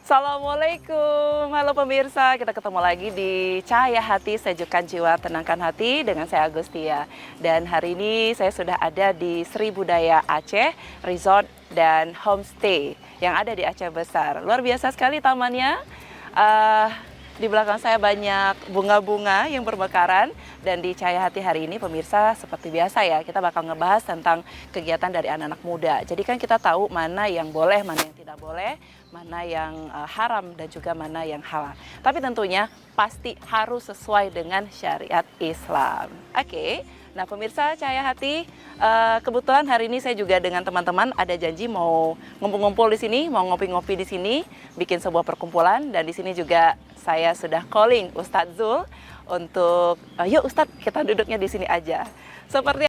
Assalamualaikum, halo pemirsa, kita ketemu lagi di Cahaya Hati, Sejukkan Jiwa, Tenangkan Hati dengan saya Agustia. Dan hari ini saya sudah ada di Sri Budaya Aceh, Resort dan Homestay yang ada di Aceh Besar. Luar biasa sekali tamannya. Di belakang saya banyak bunga-bunga yang bermekaran. Dan di Cahaya Hati hari ini pemirsa seperti biasa ya, kita bakal ngebahas tentang kegiatan dari anak-anak muda. Jadi kan kita tahu mana yang boleh, mana yang tidak boleh, mana yang haram dan juga mana yang halal. Tapi tentunya pasti harus sesuai dengan syariat Islam. Oke. Nah pemirsa Cahaya Hati, kebetulan hari ini saya juga dengan teman-teman ada janji mau ngumpul-ngumpul di sini, mau ngopi-ngopi di sini, bikin sebuah perkumpulan. Dan di sini juga saya sudah calling Ustadz Zul untuk, yuk Ustadz kita duduknya di sini aja. Seperti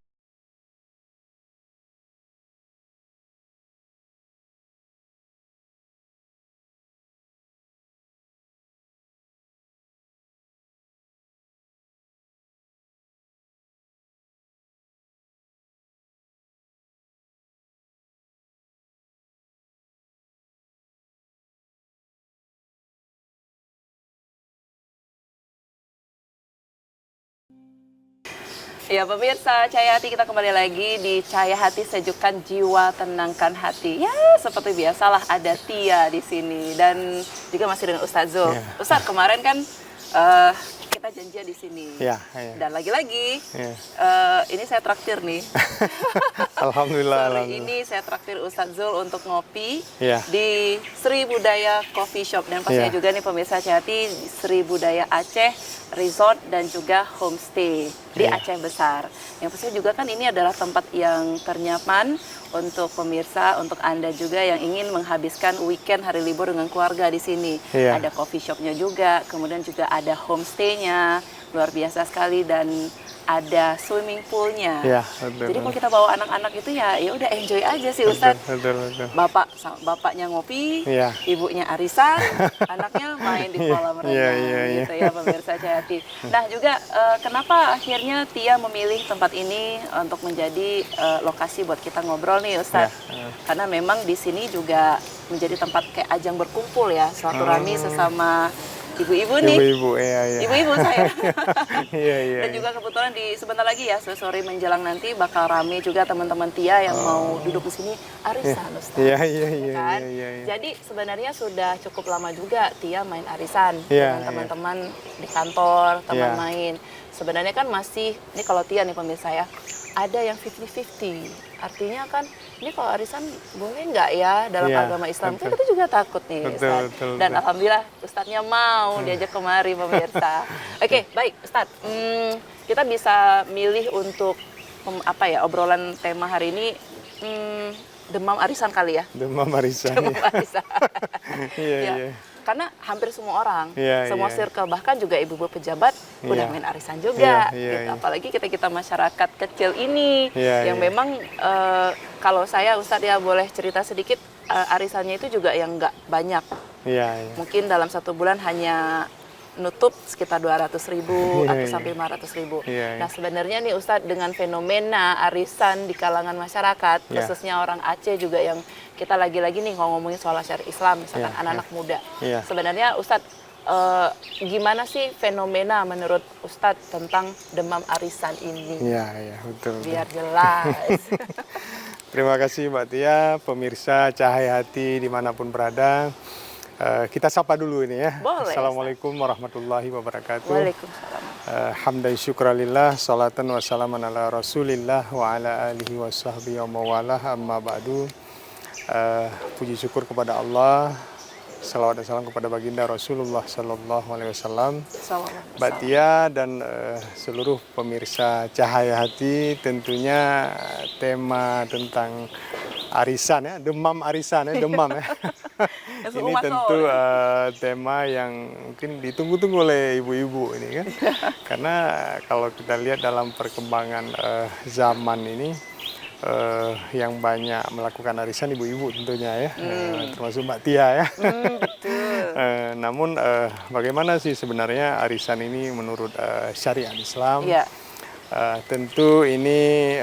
ya pemirsa Cahaya Hati, kita kembali lagi di Cahaya Hati, Sejukkan Jiwa, Tenangkan Hati. Ya seperti biasalah ada Tia di sini dan juga masih dengan Ustadz Zul. Yeah. Ustadz kemarin kan kita janjian di sini. Yeah. Dan lagi-lagi ini saya traktir nih. Alhamdulillah. Sore ini saya traktir Ustadz Zul untuk ngopi Yeah. di Sri Budaya Coffee Shop dan pastinya juga nih pemirsa Cahaya Hati, Sri Budaya Aceh Resort dan juga Homestay di Aceh Besar. Yang pasti juga kan ini adalah tempat yang ternyaman untuk pemirsa, untuk Anda juga yang ingin menghabiskan weekend hari libur dengan keluarga di sini. Ada coffee shopnya juga, kemudian juga ada homestay-nya, luar biasa sekali, dan ada swimming poolnya. Jadi kalau kita bawa anak-anak itu ya udah enjoy aja sih Ustadz. Betul. Bapaknya ngopi, Yeah. ibunya arisan, anaknya main di kolam renang gitu ya pemirsa Cahaya Hati. Nah juga kenapa akhirnya Tia memilih tempat ini untuk menjadi lokasi buat kita ngobrol nih Ustadz? Karena memang di sini juga menjadi tempat kayak ajang berkumpul ya, silaturahmi sesama ibu-ibu nih. Ibu-ibu saya. Dan juga kebetulan di sebentar lagi ya, sore menjelang nanti bakal rame juga teman-teman Tia yang mau duduk di sini arisan Ustaz. Kan? Jadi sebenarnya sudah cukup lama juga Tia main arisan dengan teman-teman di kantor, teman main. Sebenarnya kan masih, ini kalau Tia nih pemirsa ya, ada yang 50-50. Artinya kan, ini kalau arisan boleh nggak ya dalam agama Islam? Kan kita juga takut nih, Ustaz. Dan alhamdulillah Ustadznya mau diajak kemari pemirsa. Oke, baik Ustadz. Kita bisa milih untuk obrolan tema hari ini demam arisan kali ya? Demam arisan. Karena hampir semua orang, semua circle, bahkan juga ibu-ibu pejabat udah main arisan juga. Gitu. Apalagi kita masyarakat kecil ini yang memang kalau saya Ustadz ya boleh cerita sedikit, arisannya itu juga yang nggak banyak. Mungkin dalam satu bulan hanya nutup sekitar 200.000 atau sampai 500.000. Nah sebenarnya nih Ustadz, dengan fenomena arisan di kalangan masyarakat, khususnya orang Aceh juga yang kita lagi-lagi nih ngomongin soal syariat Islam, misalkan anak-anak muda. Sebenarnya Ustadz, gimana sih fenomena menurut Ustadz tentang demam arisan ini? Betul. Biar jelas. Terima kasih Mbak Tia, pemirsa Cahaya Hati dimanapun berada. Kita sapa dulu ini ya. Boleh, Assalamualaikum warahmatullahi wabarakatuh. Waalaikumsalam. Hamdan syukralillah, salatan wassalaman ala rasulillah wa ala alihi wa sahbihi wa mawalah, amma ba'du. Puji syukur kepada Allah, salawat dan salam kepada baginda Rasulullah Sallallahu Alaihi Wasallam. Mbak Tia dan seluruh pemirsa Cahaya Hati, tentunya tema tentang arisan ya, demam arisan ya, demam ya. Ini tentu tema yang mungkin ditunggu-tunggu oleh ibu-ibu ini kan. Karena kalau kita lihat dalam perkembangan zaman ini, yang banyak melakukan arisan ibu-ibu tentunya ya, termasuk Mbak Tia ya. Namun bagaimana sih sebenarnya arisan ini menurut syariat Islam? Tentu ini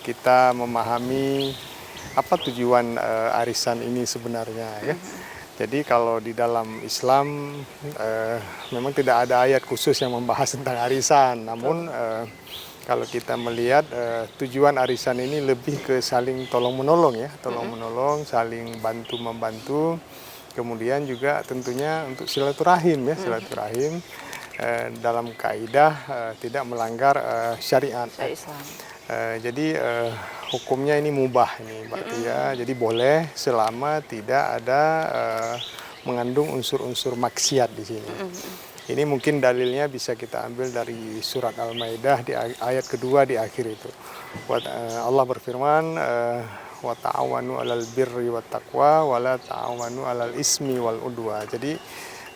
kita memahami apa tujuan arisan ini sebenarnya ya. Jadi kalau di dalam Islam memang tidak ada ayat khusus yang membahas tentang arisan. Namun kalau kita melihat tujuan arisan ini lebih ke saling tolong menolong ya, tolong menolong, saling bantu membantu. Kemudian juga tentunya untuk silaturahim ya, silaturahim dalam kaidah tidak melanggar syariat. Islam. Jadi hukumnya ini mubah ini berarti ya, jadi boleh selama tidak ada mengandung unsur-unsur maksiat di sini. Ini mungkin dalilnya bisa kita ambil dari surat Al-Maidah di ayat kedua di akhir itu. Allah berfirman, wa ta'awanu 'alal birri wat taqwa wa la ta'awanu 'alal ismi wal udwa. Jadi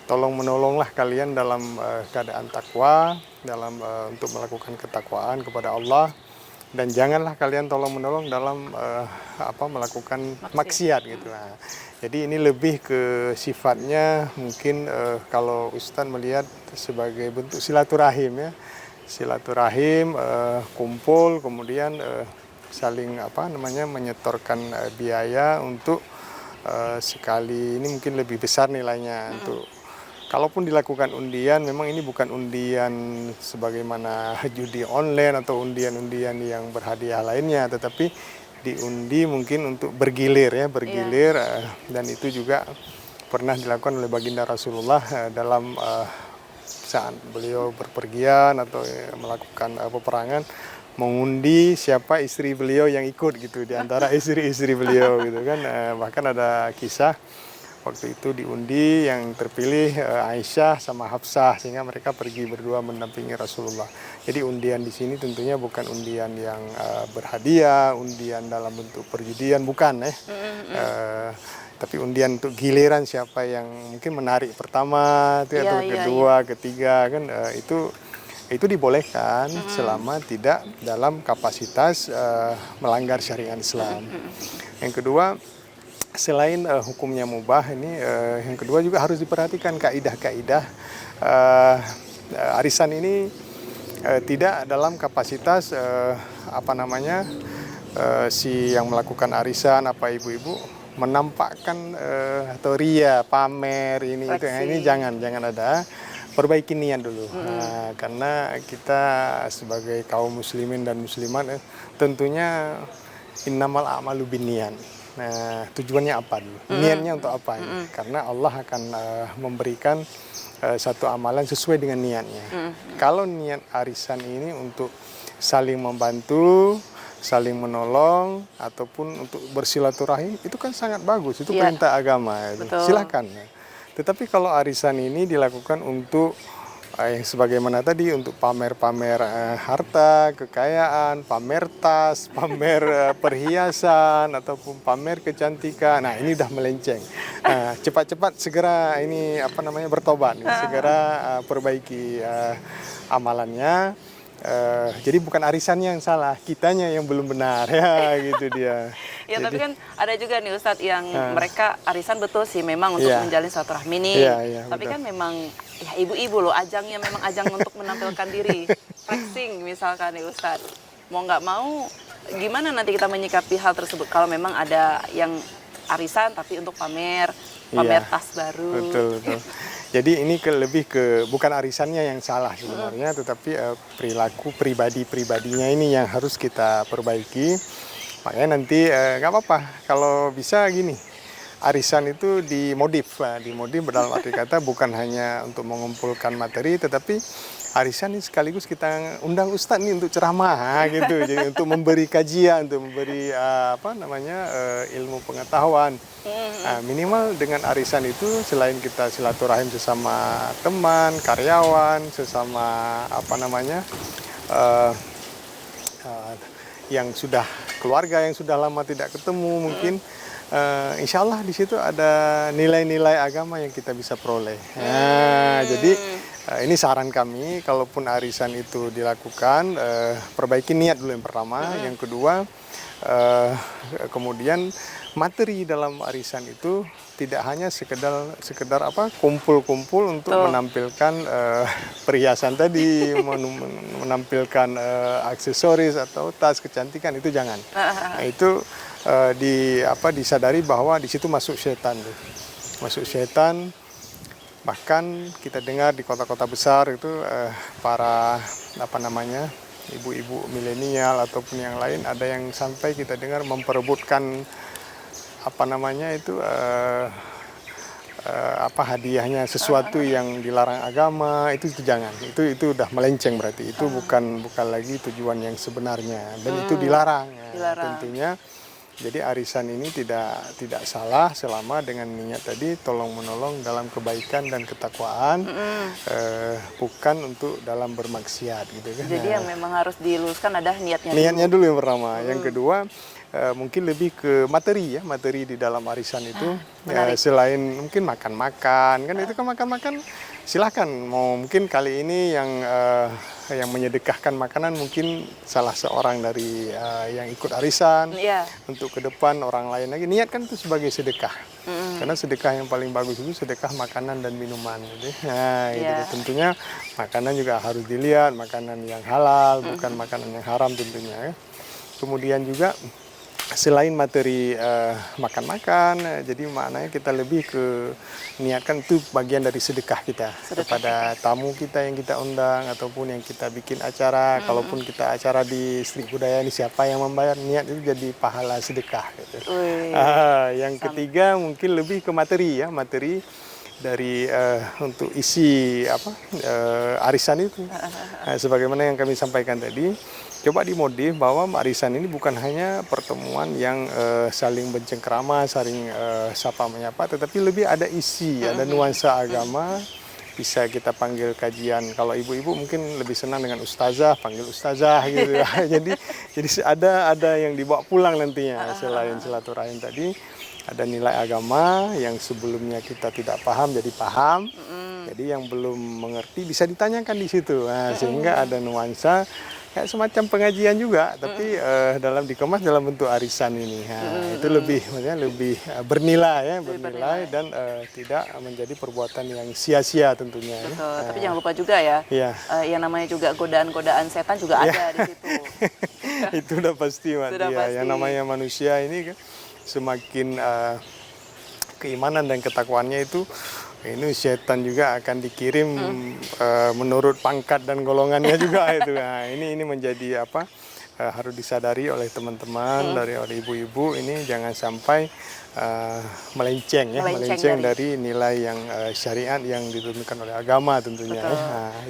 tolong menolonglah kalian dalam keadaan takwa, dalam untuk melakukan ketakwaan kepada Allah. Dan janganlah kalian tolong menolong dalam melakukan maksiat gitu. Nah, jadi ini lebih ke sifatnya mungkin kalau Ustadz melihat sebagai bentuk silaturahim ya, silaturahim, kumpul, kemudian saling menyetorkan biaya untuk sekali ini mungkin lebih besar nilainya untuk. Kalaupun dilakukan undian, memang ini bukan undian sebagaimana judi online atau undian-undian yang berhadiah lainnya, tetapi diundi mungkin untuk bergilir ya, bergilir. Dan itu juga pernah dilakukan oleh baginda Rasulullah dalam saat beliau berpergian atau melakukan peperangan, mengundi siapa istri beliau yang ikut gitu di antara istri-istri beliau gitu kan. Bahkan ada kisah waktu itu diundi yang terpilih Aisyah sama Hafsah, sehingga mereka pergi berdua mendampingi Rasulullah. Jadi undian di sini tentunya bukan undian yang berhadiah, undian dalam bentuk perjudian, bukan ya. Tapi undian untuk giliran siapa yang mungkin menarik pertama, atau kedua, ketiga kan itu dibolehkan selama tidak dalam kapasitas melanggar syariat Islam. Yang kedua, selain hukumnya mubah ini, yang kedua juga harus diperhatikan kaidah-kaidah arisan ini tidak dalam kapasitas si yang melakukan arisan ibu-ibu menampakkan atau ria, pamer ini itu. Ini jangan ada. Perbaiki niat dulu. Karena kita sebagai kaum muslimin dan muslimat tentunya innamal a'malu binniyat. Nah, tujuannya apa dulu? Niatnya untuk apa ini? Karena Allah akan memberikan satu amalan sesuai dengan niatnya. Kalau niat arisan ini untuk saling membantu, saling menolong, ataupun untuk bersilaturahim, itu kan sangat bagus. Itu perintah agama. Silakan. Tetapi kalau arisan ini dilakukan untuk sebagaimana tadi, untuk pamer-pamer harta, kekayaan, pamer tas, pamer perhiasan, ataupun pamer kecantikan. Nah, ini udah melenceng. Cepat-cepat segera ini bertobat, segera perbaiki amalannya. Jadi bukan arisannya yang salah, kitanya yang belum benar ya, gitu dia. Ya, jadi, tapi kan ada juga nih Ustadz yang mereka arisan betul sih memang untuk menjalin silaturahmi nih. Tapi betul. Kan memang ya ibu-ibu loh, ajangnya memang ajang untuk menampilkan diri. Flexing misalkan nih Ustadz. Mau nggak mau gimana nanti kita menyikapi hal tersebut kalau memang ada yang arisan tapi untuk pamer tas baru. Betul. Jadi ini lebih ke bukan arisannya yang salah sebenarnya, tetapi perilaku pribadinya ini yang harus kita perbaiki. Makanya nanti nggak apa-apa kalau bisa gini, arisan itu dimodif dalam arti kata bukan hanya untuk mengumpulkan materi, tetapi arisan ini sekaligus kita undang Ustadz nih untuk ceramah gitu, jadi untuk memberi kajian, untuk memberi ilmu pengetahuan. Minimal dengan arisan itu selain kita silaturahim sesama teman, karyawan, sesama yang sudah keluarga yang sudah lama tidak ketemu mungkin. Insya Allah di situ ada nilai-nilai agama yang kita bisa peroleh. Jadi ini saran kami, kalaupun arisan itu dilakukan, perbaiki niat dulu yang pertama. Yang kedua, kemudian materi dalam arisan itu tidak hanya sekedar kumpul-kumpul untuk menampilkan perhiasan tadi, menampilkan aksesoris atau tas kecantikan, itu jangan. Nah, itu disadari bahwa di situ masuk setan tuh. masuk setan. Bahkan kita dengar di kota-kota besar itu para ibu-ibu milenial ataupun yang lain ada yang sampai kita dengar memperebutkan hadiahnya sesuatu yang dilarang agama, itu jangan, itu udah melenceng, berarti itu bukan lagi tujuan yang sebenarnya, dan itu dilarang. Tentunya jadi arisan ini tidak salah selama dengan niat tadi tolong menolong dalam kebaikan dan ketakwaan, bukan untuk dalam bermaksiat gitu kan. Jadi yang memang harus diluruskan ada niatnya dulu yang pertama. Yang kedua mungkin lebih ke materi di dalam arisan itu. Selain mungkin makan-makan kan, itu kan makan-makan silakan. Mau mungkin kali ini yang menyedekahkan makanan mungkin salah seorang dari yang ikut arisan. Untuk ke depan orang lain lagi niatkan itu sebagai sedekah. Karena sedekah yang paling bagus itu sedekah makanan dan minuman gitu. Nah, gitu. Tentunya makanan juga harus dilihat, makanan yang halal, bukan makanan yang haram tentunya. Kemudian juga selain materi makan-makan, jadi maknanya kita lebih ke niatkan itu bagian dari sedekah kita kepada tamu kita yang kita undang ataupun yang kita bikin acara. Kalaupun kita acara di Strik Budaya ini, siapa yang membayar, niat itu jadi pahala sedekah gitu. Yang ketiga mungkin lebih ke materi dari untuk isi arisan itu. Sebagaimana yang kami sampaikan tadi, coba dimodif bahwa arisan ini bukan hanya pertemuan yang saling bercengkrama, saling sapa menyapa, tetapi lebih ada isi, ada nuansa agama. Bisa kita panggil kajian. Kalau ibu-ibu mungkin lebih senang dengan ustazah, panggil ustazah gitu. jadi ada yang dibawa pulang nantinya. Selain silaturahim tadi, ada nilai agama yang sebelumnya kita tidak paham jadi paham. Jadi yang belum mengerti bisa ditanyakan di situ. Sehingga ada nuansa kayak semacam pengajian juga, tapi dalam dikemas dalam bentuk arisan ini. Itu lebih bernilai dan tidak menjadi perbuatan yang sia-sia tentunya. Betul. Tapi jangan lupa juga yang namanya juga godaan-godaan setan juga ada di situ. Itu udah pasti, Mak. Yang namanya manusia ini kan semakin keimanan dan ketakwaannya itu, ini setan juga akan dikirim menurut pangkat dan golongannya juga itu. Nah, ini menjadi harus disadari oleh teman-teman, oleh ibu-ibu, ini jangan sampai melenceng dari nilai yang syariat yang diturunkan oleh agama tentunya.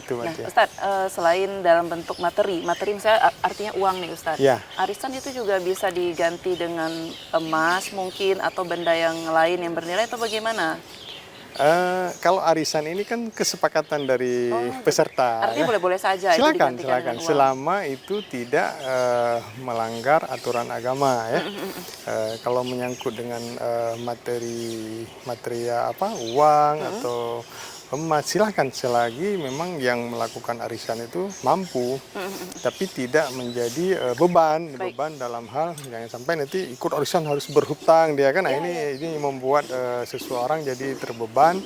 Itu Ustadz, selain dalam bentuk materi misalnya artinya uang nih Ustadz. Arisan itu juga bisa diganti dengan emas mungkin atau benda yang lain yang bernilai atau bagaimana? Kalau arisan ini kan kesepakatan dari peserta. Artinya boleh-boleh saja. Silakan. Selama itu tidak melanggar aturan agama ya. Kalau menyangkut dengan materi uang atau emas, silakan selagi memang yang melakukan arisan itu mampu, tapi tidak menjadi beban dalam hal jangan sampai nanti ikut arisan harus berhutang dia kan. Ini membuat seseorang jadi terbeban,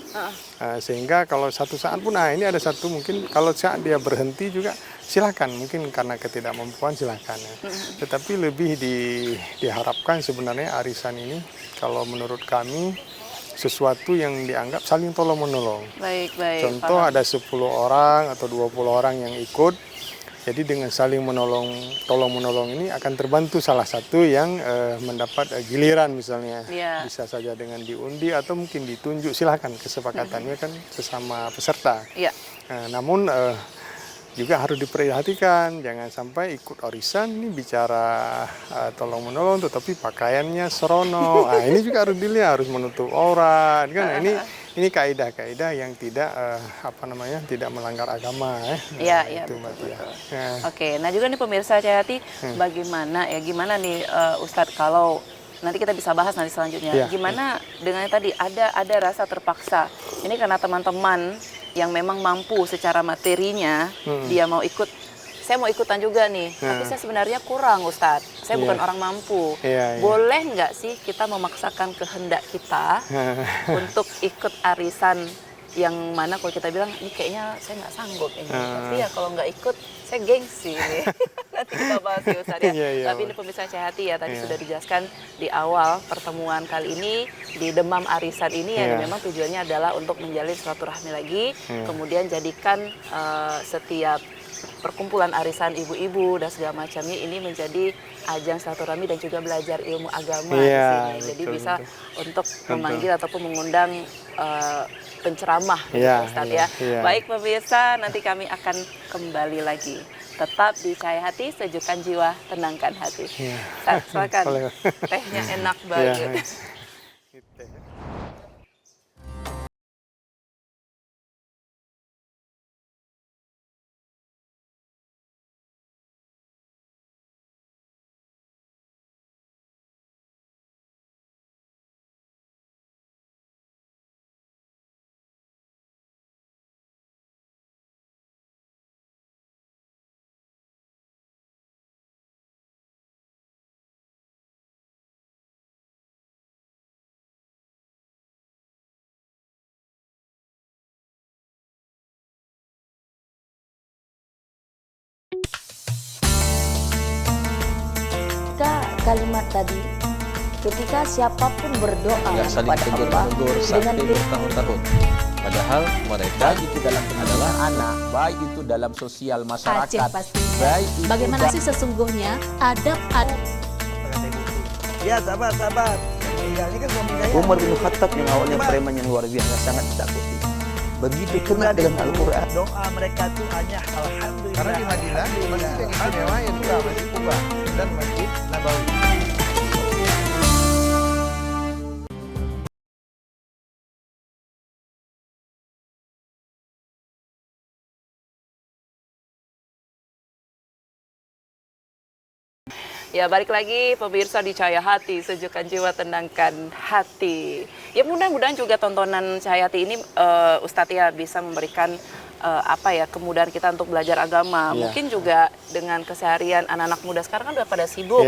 sehingga kalau satu saat pun ini ada satu mungkin kalau saat dia berhenti juga silakan, mungkin karena ketidakmampuan silakan ya. Tetapi lebih diharapkan sebenarnya arisan ini kalau menurut kami sesuatu yang dianggap saling tolong-menolong. Baik. Contoh ada 10 orang atau 20 orang yang ikut. Jadi dengan saling tolong-menolong ini akan terbantu salah satu yang mendapat giliran misalnya. Bisa saja dengan diundi atau mungkin ditunjuk, silakan, kesepakatannya kan sesama peserta. Namun juga harus diperhatikan, jangan sampai ikut arisan ini bicara tolong-menolong tetapi pakaiannya serono. Ini juga harus dilihat, harus menutup aurat kan. Ini kaidah-kaidah yang tidak tidak melanggar agama ya. Itu Mbak Tia. Oke, nah juga nih pemirsa Cahayati, gimana nih Ustadz kalau nanti kita bisa bahas nanti selanjutnya. Gimana dengan tadi ada rasa terpaksa. Ini karena teman-teman yang memang mampu secara materinya, dia mau ikut, saya mau ikutan juga nih, tapi saya sebenarnya kurang Ustadz, saya bukan orang mampu. Boleh nggak sih kita memaksakan kehendak kita untuk ikut arisan yang mana kalau kita bilang ini kayaknya saya nggak sanggup ini, tapi ya kalau nggak ikut saya gengsi nih. Nanti kita bahas ya Ustaz ya. Tapi ini pemirsa Cahaya Hati ya, tadi sudah dijelaskan di awal pertemuan kali ini di Demam Arisan ini ya, memang tujuannya adalah untuk menjalin silaturahmi lagi, kemudian jadikan setiap perkumpulan arisan ibu-ibu dan segala macamnya ini menjadi ajang silaturahmi dan juga belajar ilmu agama di sini. Jadi bisa untuk memanggil ataupun mengundang penceramah Ustadz ya. Baik pemirsa, nanti kami akan kembali lagi. Tetap di Cahaya Hati, sejukkan jiwa, tenangkan hati. Silakan. Tehnya enak banget. Kalimat tadi, ketika siapapun berdoa saling kepada Allah tegur dengan sampai bertahun-tahun. Padahal mereka baik itu dalam adalah anak, baik itu dalam sosial masyarakat, pastinya. baik itu Bagaimana sih sesungguhnya adab Ya sabar. Ini kan suami saya. Umar bin Khattab yang awalnya preman yang luar biasa sangat ditakuti. Begitu kena dengan Al-Quran. Doa mereka tuh hanya alhamdulillah. Karena di Madinah masjid yang istimewa yang juga Masjid Kuba dan Masjid Nabawi. Ya, balik lagi pemirsa di Cahaya Hati, sejukkan jiwa, tenangkan hati. Ya, mudah-mudahan juga tontonan Cahaya Hati ini Ustadz ya bisa memberikan kemudahan kita untuk belajar agama. Mungkin juga dengan keseharian anak-anak muda sekarang kan udah pada sibuk.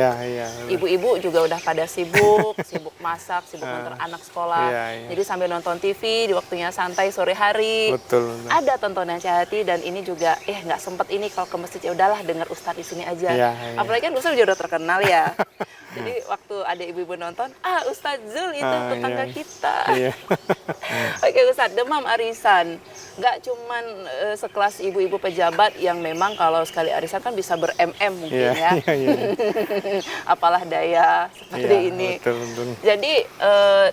Ibu-ibu juga udah pada sibuk, sibuk masak, sibuk nonton anak sekolah. Jadi sambil nonton TV di waktunya santai sore hari. Betul. Ada tontonan Cahaya Hati dan ini juga nggak sempet ini kalau ke masjid ya udahlah dengar Ustadz di sini aja. Apalagi kan Ustadz juga udah terkenal ya. Jadi waktu ada ibu-ibu nonton, Ustadz Zul itu tetangga kita. Oke Ustadz, Demam Arisan. Nggak cuman sekelas ibu-ibu pejabat yang memang kalau sekali arisan kan bisa ber-MM mungkin ya. Apalah daya seperti ini. Betul. Jadi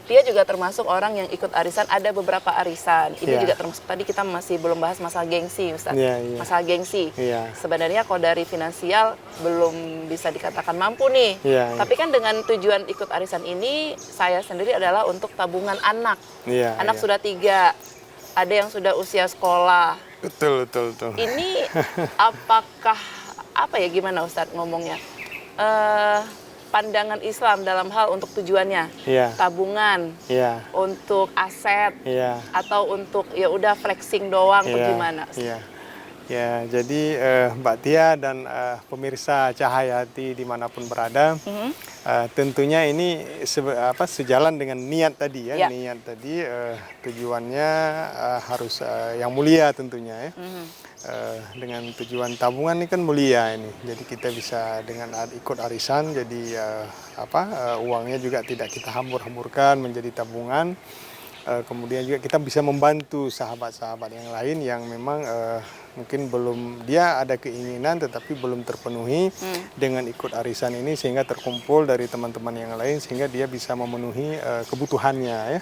dia juga termasuk orang yang ikut arisan, ada beberapa arisan. Ini juga termasuk, tadi kita masih belum bahas masalah gengsi Ustadz. Masalah gengsi. Sebenarnya kalau dari finansial belum bisa dikatakan mampu nih. Tapi kan dengan tujuan ikut arisan ini, saya sendiri adalah untuk tabungan anak. Anak sudah 3. Ada yang sudah usia sekolah. Betul. Ini apakah gimana Ustadz ngomongnya? Pandangan Islam dalam hal untuk tujuannya, tabungan, untuk aset, atau untuk ya udah flexing doang, atau gimana? Ya, jadi Mbak Tia dan pemirsa Cahaya Hati dimanapun berada, tentunya ini sejalan dengan niat tadi ya. Niat tadi tujuannya harus yang mulia tentunya ya. Dengan tujuan tabungan ini kan mulia ini. Jadi kita bisa dengan ikut arisan, jadi uangnya juga tidak kita hambur-hamburkan menjadi tabungan. Kemudian juga kita bisa membantu sahabat-sahabat yang lain yang memang mungkin belum, dia ada keinginan tetapi belum terpenuhi dengan ikut arisan ini, sehingga terkumpul dari teman-teman yang lain sehingga dia bisa memenuhi kebutuhannya ya.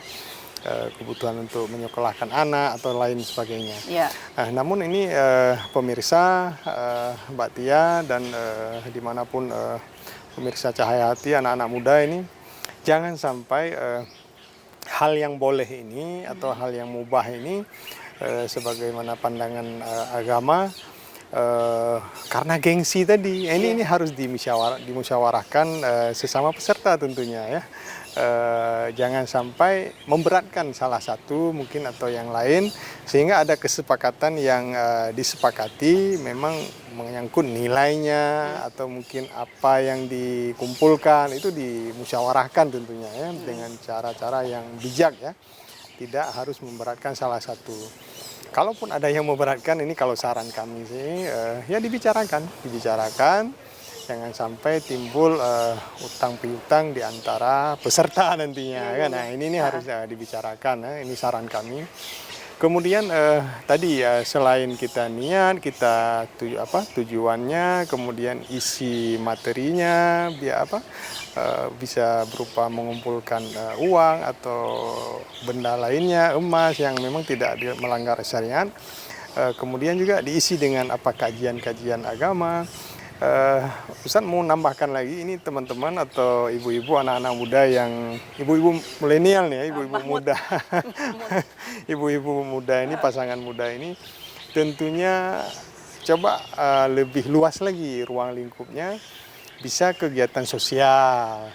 Kebutuhan untuk menyekolahkan anak atau lain sebagainya. Namun ini pemirsa Mbak Tia dan dimanapun pemirsa Cahaya Hati, anak-anak muda ini jangan sampai hal yang boleh ini atau hal yang mubah ini sebagaimana pandangan agama karena gengsi tadi ini harus dimusyawarahkan sesama peserta tentunya ya. Jangan sampai memberatkan salah satu mungkin atau yang lain, sehingga ada kesepakatan yang disepakati memang menyangkut nilainya atau mungkin apa yang dikumpulkan itu dimusyawarahkan tentunya ya, dengan cara-cara yang bijak ya. tidak harus memberatkan salah satu. Kalaupun ada yang memberatkan, ini kalau saran kami sih, ya dibicarakan, jangan sampai timbul utang piutang di antara peserta nantinya. Kan? Nah ini harus dibicarakan, ini saran kami. Kemudian tadi ya selain kita niat, kita tujuannya, kemudian isi materinya, bisa berupa mengumpulkan uang atau benda lainnya, emas yang memang tidak melanggar syariat. Kemudian juga diisi dengan kajian-kajian agama. Ustadz mau nambahkan lagi, ini teman-teman atau ibu-ibu, anak-anak muda yang ibu-ibu milenial nih, ibu-ibu muda, ibu-ibu muda ini, pasangan muda ini, tentunya coba lebih luas lagi ruang lingkupnya, bisa kegiatan sosial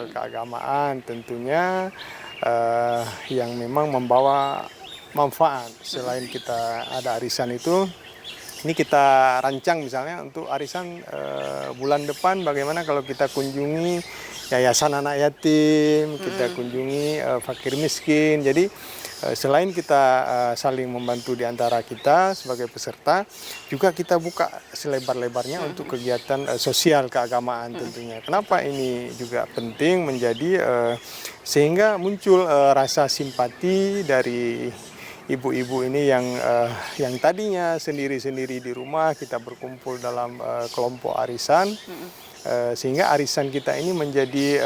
keagamaan tentunya yang memang membawa manfaat. Selain kita ada arisan itu, ini kita rancang misalnya untuk arisan bulan depan bagaimana kalau kita kunjungi yayasan anak yatim, kita kunjungi fakir miskin. Jadi selain kita saling membantu di antara kita sebagai peserta, juga kita buka selebar-lebarnya untuk kegiatan sosial keagamaan tentunya. Kenapa ini juga penting menjadi sehingga muncul rasa simpati dari ibu-ibu ini yang tadinya sendiri-sendiri di rumah, kita berkumpul dalam kelompok arisan, sehingga arisan kita ini menjadi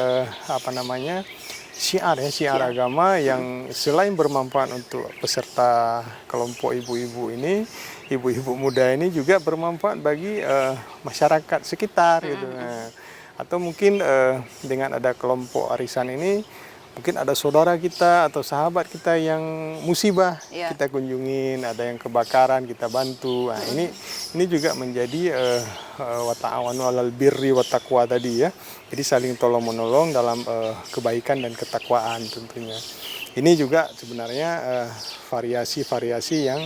syiar agama yang selain bermanfaat untuk peserta kelompok ibu-ibu ini, ibu-ibu muda ini juga bermanfaat bagi masyarakat sekitar gitu. Atau mungkin dengan ada kelompok arisan ini, mungkin ada saudara kita atau sahabat kita yang musibah, kita kunjungin, ada yang kebakaran, kita bantu. Nah, ini juga menjadi wa ta'awanu 'alal birri wat taqwa tadi ya. Jadi saling tolong-menolong dalam kebaikan dan ketakwaan tentunya. Ini juga sebenarnya variasi-variasi yang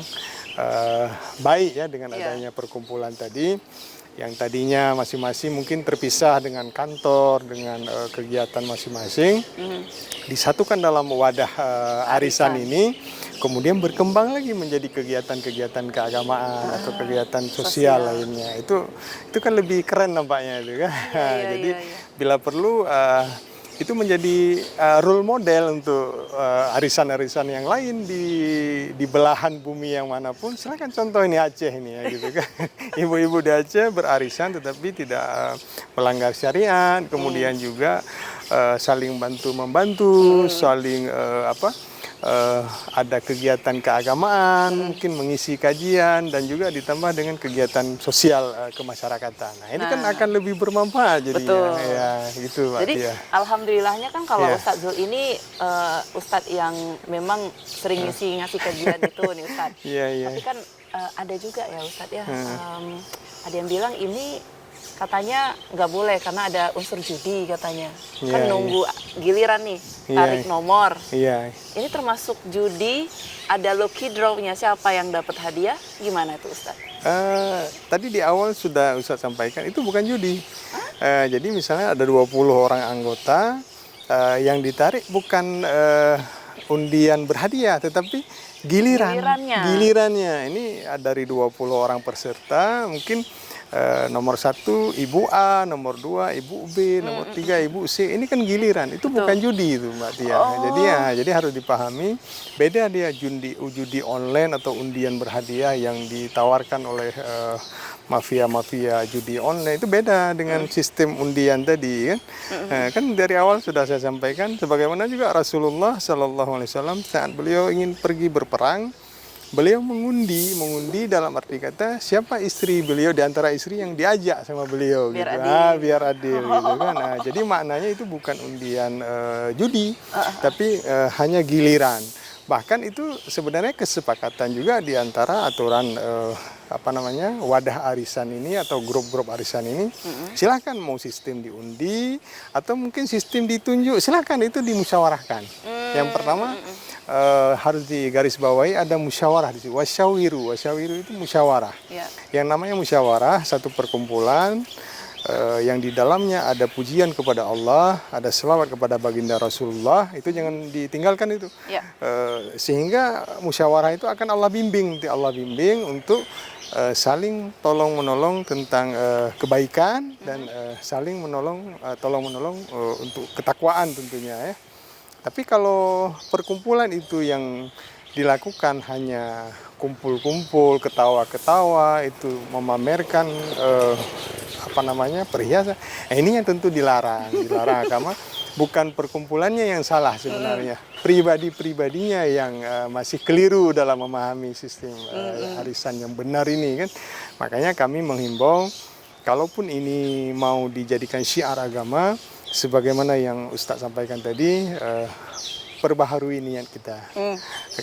baik ya dengan adanya perkumpulan tadi. Yang tadinya masing-masing mungkin terpisah dengan kantor, dengan kegiatan masing-masing, disatukan dalam wadah arisan ini, kemudian berkembang lagi menjadi kegiatan-kegiatan keagamaan atau kegiatan sosial lainnya. Itu kan lebih keren nampaknya itu kan. Jadi bila perlu itu menjadi role model untuk arisan-arisan yang lain di belahan bumi yang manapun. Silakan contoh ini Aceh ini ya gitu kan. Ibu-ibu di Aceh berarisan tetapi tidak melanggar syariat, kemudian juga saling bantu-membantu, saling ada kegiatan keagamaan, mungkin mengisi kajian dan juga ditambah dengan kegiatan sosial kemasyarakatan. Nah, ini kan akan lebih bermanfaat jadinya. Betul. Ya, gitu Mbak Jadi Tia. alhamdulillahnya kan kalau Ustadz Zul ini Ustadz yang memang sering ngasih kajian itu nih Ustadz. Tapi kan ada juga ya Ustadz ya, ada yang bilang ini katanya nggak boleh karena ada unsur judi katanya. Kan nunggu giliran nih, tarik nomor. Ini termasuk judi, ada lucky draw-nya, siapa yang dapat hadiah, gimana itu Ustadz? Tadi di awal sudah Ustadz sampaikan, itu bukan judi. Jadi misalnya ada 20 orang anggota, yang ditarik bukan undian berhadiah, tetapi gilirannya. Ini dari 20 orang peserta, mungkin nomor 1 Ibu A, nomor 2 Ibu B, nomor 3 Ibu C. Ini kan giliran, itu bukan judi itu Mbak Tia. Jadi harus dipahami, beda dia judi online atau undian berhadiah yang ditawarkan oleh mafia-mafia judi online, itu beda dengan sistem undian tadi kan. Kan dari awal sudah saya sampaikan, sebagaimana juga Rasulullah SAW saat beliau ingin pergi berperang, beliau mengundi dalam arti kata siapa istri beliau di antara istri yang diajak sama beliau biar adil gitu kan. Nah, jadi maknanya itu bukan undian judi, tapi hanya giliran. Bahkan itu sebenarnya kesepakatan juga di antara aturan wadah arisan ini atau grup-grup arisan ini. Silakan mau sistem diundi atau mungkin sistem ditunjuk, silakan, itu dimusyawarahkan. Yang pertama harus digarisbawahi ada musyawarah di situ. Wasyawiru itu musyawarah. Yang namanya musyawarah, satu perkumpulan yang di dalamnya ada pujian kepada Allah, ada selawat kepada baginda Rasulullah, itu jangan ditinggalkan itu. Ya. Sehingga musyawarah itu akan Allah bimbing untuk saling tolong menolong tentang kebaikan dan saling tolong menolong untuk ketakwaan tentunya ya. Tapi kalau perkumpulan itu yang dilakukan hanya kumpul-kumpul, ketawa-ketawa, itu memamerkan perhiasan. Ini yang tentu dilarang agama. Bukan perkumpulannya yang salah sebenarnya, pribadi-pribadinya yang masih keliru dalam memahami sistem arisan yang benar ini kan. Makanya kami menghimbau, kalaupun ini mau dijadikan syiar agama, sebagaimana yang Ustadz sampaikan tadi, perbaharui niat kita.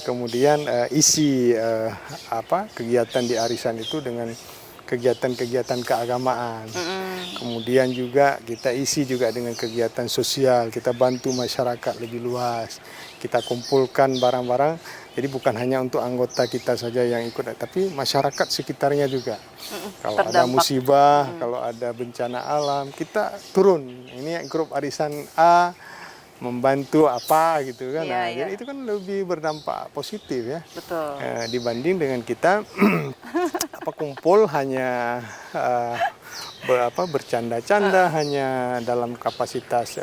Kemudian isi kegiatan di arisan itu dengan kegiatan-kegiatan keagamaan. Kemudian juga kita isi juga dengan kegiatan sosial, kita bantu masyarakat lebih luas. Kita kumpulkan barang-barang, jadi bukan hanya untuk anggota kita saja yang ikut, tapi masyarakat sekitarnya juga. Kalau ada musibah, kalau ada bencana alam, kita turun. Ini grup arisan A membantu apa gitu kan. Jadi itu kan lebih berdampak positif ya. Betul. Dibanding dengan kita kumpul hanya bercanda-canda, hanya dalam kapasitas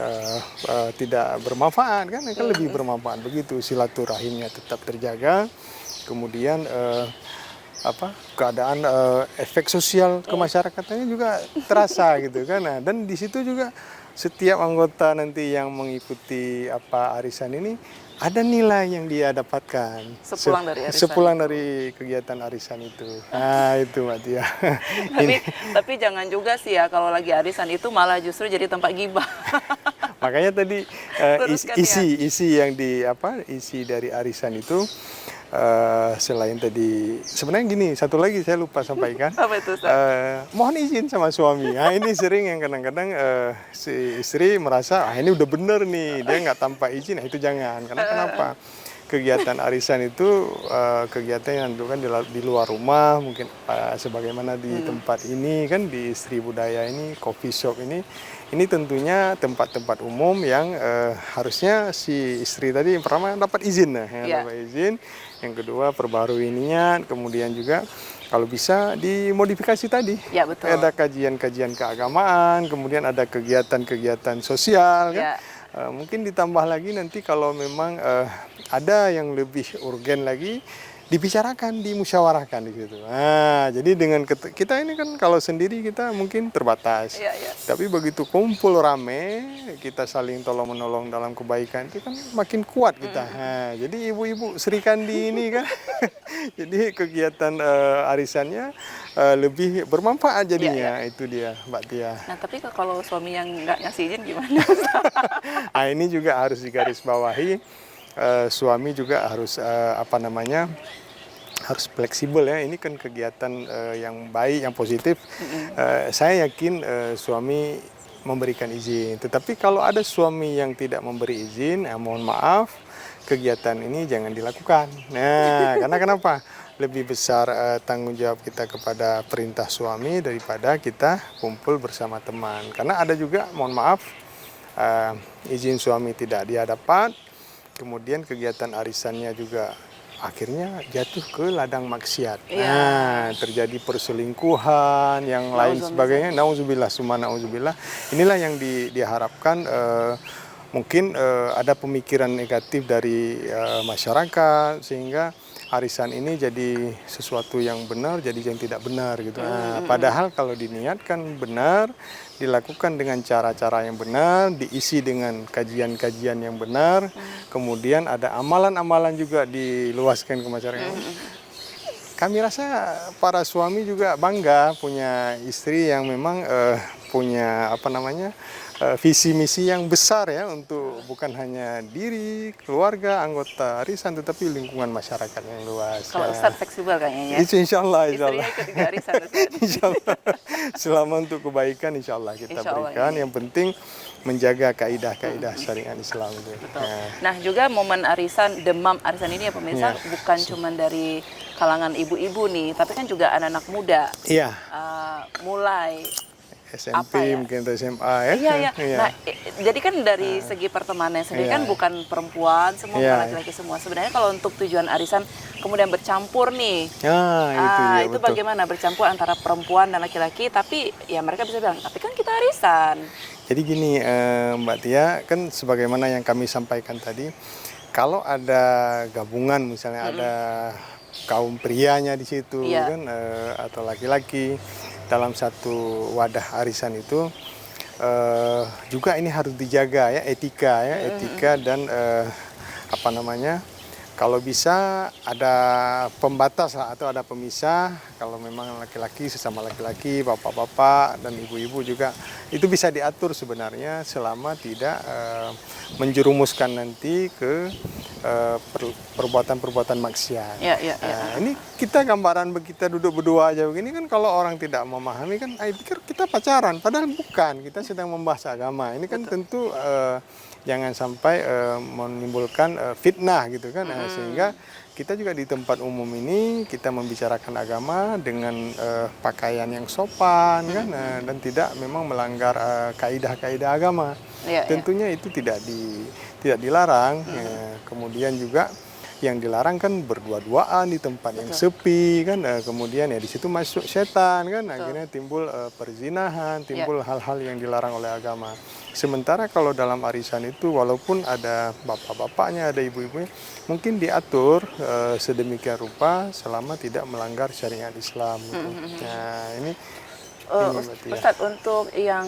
tidak bermanfaat kan lebih bermanfaat begitu, silaturahimnya tetap terjaga, kemudian keadaan efek sosial kemasyarakatan juga terasa gitu kan. Dan di situ juga setiap anggota nanti yang mengikuti arisan ini ada nilai yang dia dapatkan sepulang dari kegiatan arisan itu. Nah itu Mbak Tia. Tapi jangan juga sih ya kalau lagi arisan itu malah justru jadi tempat gibah. Makanya tadi isi dari arisan itu selain tadi, sebenarnya gini, satu lagi saya lupa sampaikan. Apa itu, mohon izin sama suami. Nah ini sering yang kadang-kadang si istri merasa ini udah bener nih, dia nggak tanpa izin. Nah itu jangan, karena kenapa? Kegiatan arisan itu kegiatan yang dilakukan di luar rumah, mungkin sebagaimana di tempat ini kan, di Istri Budaya ini, coffee shop ini tentunya tempat-tempat umum yang harusnya si istri tadi yang pertama dapat izin, dapat izin. Yang kedua perbarui niat, kemudian juga kalau bisa dimodifikasi tadi. Ya, betul. Ada kajian-kajian keagamaan, kemudian ada kegiatan-kegiatan sosial kan. Mungkin ditambah lagi nanti kalau memang ada yang lebih urgen lagi, dibicarakan, dimusyawarahkan di situ. Nah, jadi dengan kita ini kan kalau sendiri kita mungkin terbatas. Tapi begitu kumpul rame, kita saling tolong menolong dalam kebaikan, itu kan makin kuat kita. Nah, jadi ibu-ibu Sri Kandi ini kan, jadi kegiatan arisannya lebih bermanfaat jadinya. Itu dia Mbak Tia. Nah, tapi kalau suami yang nggak ngasih izin gimana? Nah, ini juga harus digarisbawahi. Suami juga harus harus fleksibel ya. Ini kan kegiatan yang baik, yang positif. Saya yakin suami memberikan izin. Tetapi kalau ada suami yang tidak memberi izin, mohon maaf, kegiatan ini jangan dilakukan. Nah, karena kenapa? Lebih besar tanggung jawab kita kepada perintah suami daripada kita kumpul bersama teman. Karena ada juga, mohon maaf, izin suami tidak dia dapat. Kemudian kegiatan arisannya juga akhirnya jatuh ke ladang maksiat. Nah, terjadi perselingkuhan, yang lain sebagainya. Nauzubillah, summa nauzubillah. Inilah yang diharapkan. Mungkin ada pemikiran negatif dari masyarakat sehingga arisan ini jadi sesuatu yang benar, jadi yang tidak benar gitu. Nah, padahal kalau diniatkan benar, dilakukan dengan cara-cara yang benar, diisi dengan kajian-kajian yang benar, kemudian ada amalan-amalan juga diluaskan ke masyarakat. Kami rasa para suami juga bangga punya istri yang memang punya visi misi yang besar ya, untuk bukan hanya diri, keluarga, anggota arisan, tetapi lingkungan masyarakat yang luas. Kalau Ustadz fleksibel kayaknya ya. Itu insya Allah. Istrinya ikut juga arisan. Insya Allah. Selama untuk kebaikan insya Allah kita berikan. Yang penting menjaga kaidah-kaidah syariat Islam itu. Nah juga momen arisan, demam arisan ini ya pemirsa, bukan cuma dari kalangan ibu-ibu nih, tapi kan juga anak-anak muda. Iya. Mulai SMP apa ya? mungkin atau SMA ya. Iya, iya. Iya. Nah, jadi kan dari segi pertemanan sendiri Iya. kan bukan perempuan semua, Iya. bukan laki-laki semua. Sebenarnya kalau untuk tujuan arisan kemudian bercampur nih, Itu itu betul. bagaimana bercampur antara perempuan dan laki-laki, tapi ya mereka bisa bilang, tapi kan kita arisan. Jadi gini Mbak Tia, kan sebagaimana yang kami sampaikan tadi, kalau ada gabungan misalnya ada kaum prianya di situ Iya. kan atau laki-laki dalam satu wadah arisan itu juga ini harus dijaga ya etika dan apa namanya, kalau bisa ada pembatas lah atau ada pemisah. Kalau memang laki-laki sesama laki-laki, bapak-bapak dan ibu-ibu juga itu bisa diatur sebenarnya selama tidak menjerumuskan nanti ke perbuatan-perbuatan maksiat. Iya, iya, iya. Nah, ini kita gambaran kita duduk berdua aja begini kan, kalau orang tidak memahami kan, pikir kita pacaran, padahal bukan, kita sedang membahas agama. Ini kan tentu jangan sampai menimbulkan fitnah gitu kan. Sehingga kita juga di tempat umum ini kita membicarakan agama dengan pakaian yang sopan kan, dan tidak memang melanggar kaidah-kaidah agama. Iya, Tentunya itu tidak dilarang. Kemudian juga yang dilarang kan berdua-duaan di tempat yang sepi kan, kemudian ya di situ masuk setan kan, akhirnya timbul perzinahan, timbul hal-hal yang dilarang oleh agama. Sementara kalau dalam arisan itu walaupun ada bapak-bapaknya, ada ibu-ibunya, mungkin diatur sedemikian rupa selama tidak melanggar syariat Islam gitu. Nah, ini Ustadz, untuk yang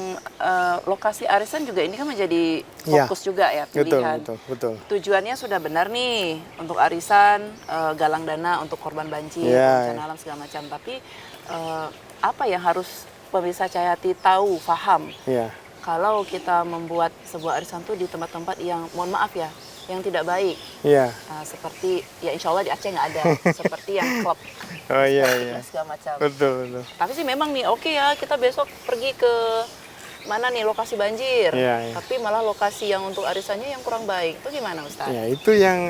lokasi arisan juga ini kan menjadi Iya. fokus juga ya, pilihan. Betul. Tujuannya sudah benar nih untuk arisan, galang dana untuk korban banjir, Iya, bencana alam segala macam. Tapi apa yang harus pemirsa Cahayati tahu, paham Iya. kalau kita membuat sebuah arisan tuh di tempat-tempat yang mohon maaf ya, yang tidak baik. Iya. Seperti ya insya Allah di Aceh nggak ada, seperti yang klub Oh iya. segala macam. Betul. Tapi sih memang nih oke ya, kita besok pergi ke mana nih lokasi banjir. Iya. Tapi malah lokasi yang untuk arisannya yang kurang baik. Itu gimana Ustaz? Ya, itu yang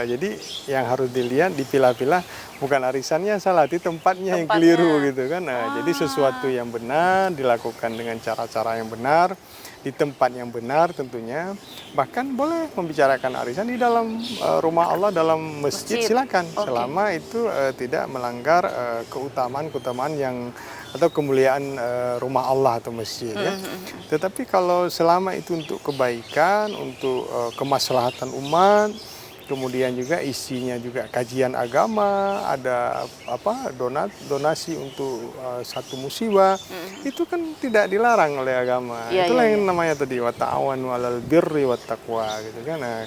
jadi yang harus dilihat, dipilah-pilah, bukan arisannya salah, di tempatnya yang keliru gitu kan. Jadi sesuatu yang benar dilakukan dengan cara-cara yang benar, di tempat yang benar tentunya. Bahkan boleh membicarakan arisan di dalam rumah Allah, dalam masjid, silakan. Selama itu tidak melanggar keutamaan yang atau kemuliaan rumah Allah atau masjid ya. Tetapi kalau selama itu untuk kebaikan, untuk kemaslahatan umat, kemudian juga isinya juga kajian agama, ada donasi untuk satu musibah, itu kan tidak dilarang oleh agama. Itulah yang namanya tadi wa ta'awanu 'alal birri wat taqwa gitu kan. Nah,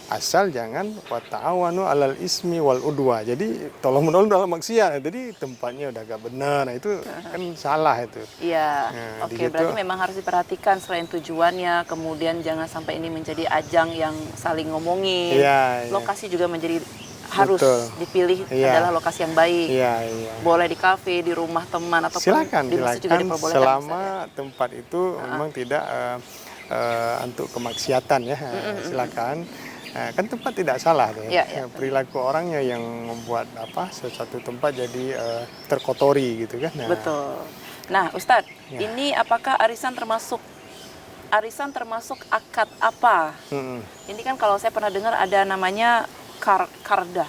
asal jangan wa ta'awanu 'alal ismi wal udwa. Jadi tolong menolong dalam maksiat. Jadi tempatnya udah agak benar. Nah, itu kan salah itu. Iya. Nah, Oke, berarti memang harus diperhatikan selain tujuannya, kemudian jangan sampai ini menjadi ajang yang saling ngomongin. Iya. Lokasi juga menjadi harus dipilih adalah lokasi yang baik. Iya. Boleh di kafe, di rumah teman ataupun Silakan di masjid juga diperbolehkan. selama tempat itu memang tidak untuk kemaksiatan ya. Silakan. Kan tempat tidak salah deh. Perilaku orangnya yang membuat sesuatu tempat jadi terkotori gitu kan. Betul. Nah, Ustadz, ini apakah arisan termasuk akad apa? Ini kan kalau saya pernah dengar ada namanya karda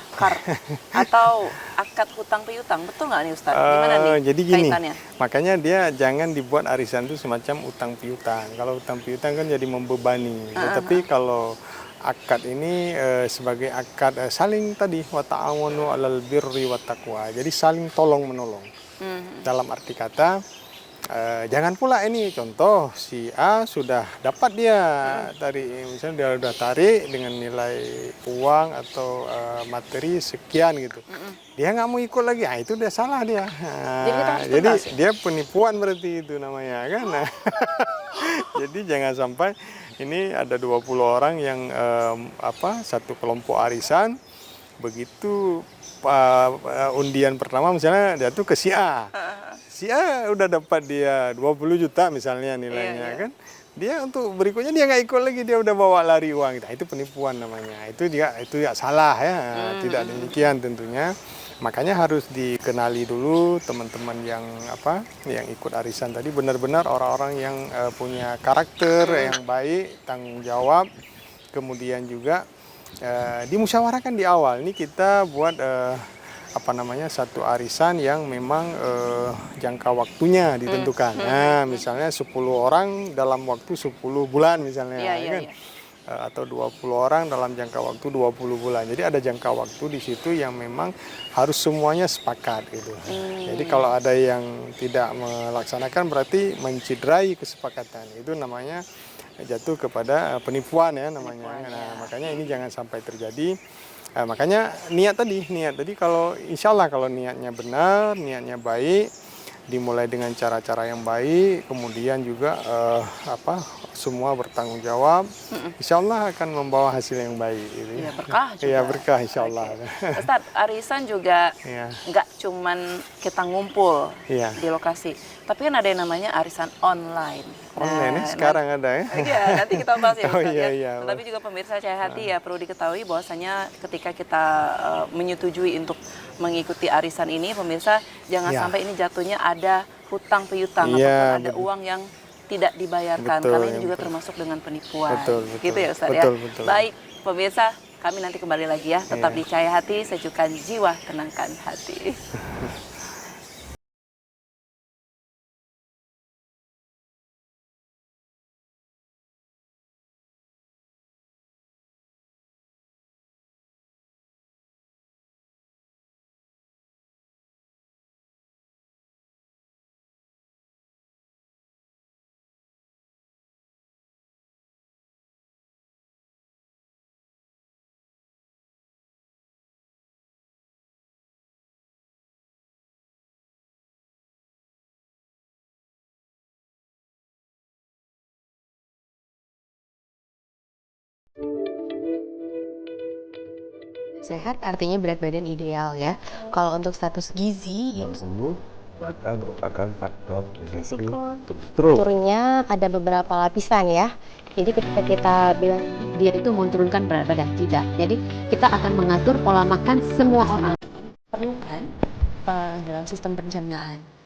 atau akad hutang piutang. Betul nggak nih Ustadz? Gimana nih jadi gini, kaitannya? makanya dia jangan dibuat arisan itu semacam utang piutang. Kalau utang piutang kan jadi membebani. Tetapi kalau akad ini sebagai akad saling tadi wa ta'awanu 'alal birri wat taqwa. Jadi saling tolong menolong. Dalam arti kata jangan pula ini contoh si A sudah dapat dia misalnya dia sudah tarik dengan nilai uang atau materi sekian gitu. Dia nggak mau ikut lagi. Itu dia salah dia. Jadi dia penipuan berarti itu namanya kan. Jadi jangan sampai ini ada 20 orang yang satu kelompok arisan, begitu undian pertama misalnya dia tuh ke si A. Si A udah dapat dia 20 juta misalnya nilainya kan. Dia untuk berikutnya dia nggak ikut lagi, dia udah bawa lari uang. Itu penipuan namanya. Itu ya salah ya. Tidak demikian tentunya. Makanya harus dikenali dulu teman-teman yang yang ikut arisan tadi benar-benar orang-orang yang punya karakter yang baik, tanggung jawab, kemudian juga dimusyawarahkan di awal. Ini kita buat satu arisan yang memang jangka waktunya ditentukan. Nah, misalnya 10 orang dalam waktu 10 bulan misalnya, kan? Atau 20 orang dalam jangka waktu 20 bulan. Jadi ada jangka waktu di situ yang memang harus semuanya sepakat gitu. Jadi kalau ada yang tidak melaksanakan berarti menciderai kesepakatan. Itu namanya jatuh kepada penipuan ya namanya. Nah, makanya ini jangan sampai terjadi. Makanya niat tadi kalau insya Allah kalau niatnya benar, niatnya baik, dimulai dengan cara-cara yang baik, kemudian juga semua bertanggung jawab, insya Allah akan membawa hasil yang baik. Gitu. Iya, berkah juga. Iya, berkah insya Allah. Ustaz, arisan juga nggak cuman kita ngumpul di lokasi, tapi kan ada yang namanya arisan online. Online sekarang ada ya? Iya, nanti kita bahas ya Ustaz iya. Tetapi juga pemirsa Cahaya Hati ya perlu diketahui bahwasanya ketika kita menyetujui untuk mengikuti arisan ini, pemirsa jangan sampai ini jatuhnya ada hutang piutang ataupun ada uang yang tidak dibayarkan, karena ini juga termasuk dengan penipuan. Betul. Gitu ya Ustaz betul. Baik, pemirsa, kami nanti kembali lagi ya. Tetap di Cahaya Hati, sejukkan jiwa, tenangkan hati. Sehat artinya berat badan ideal ya. Kalau untuk status gizi yang sembuh maka merupakan faktor risiko turunnya ada beberapa lapisan ya. Jadi ketika kita bilang dia itu mau turunkan berat badan, tidak. Jadi kita akan mengatur pola makan semua orang. Perlu kan dalam sistem pencernaan.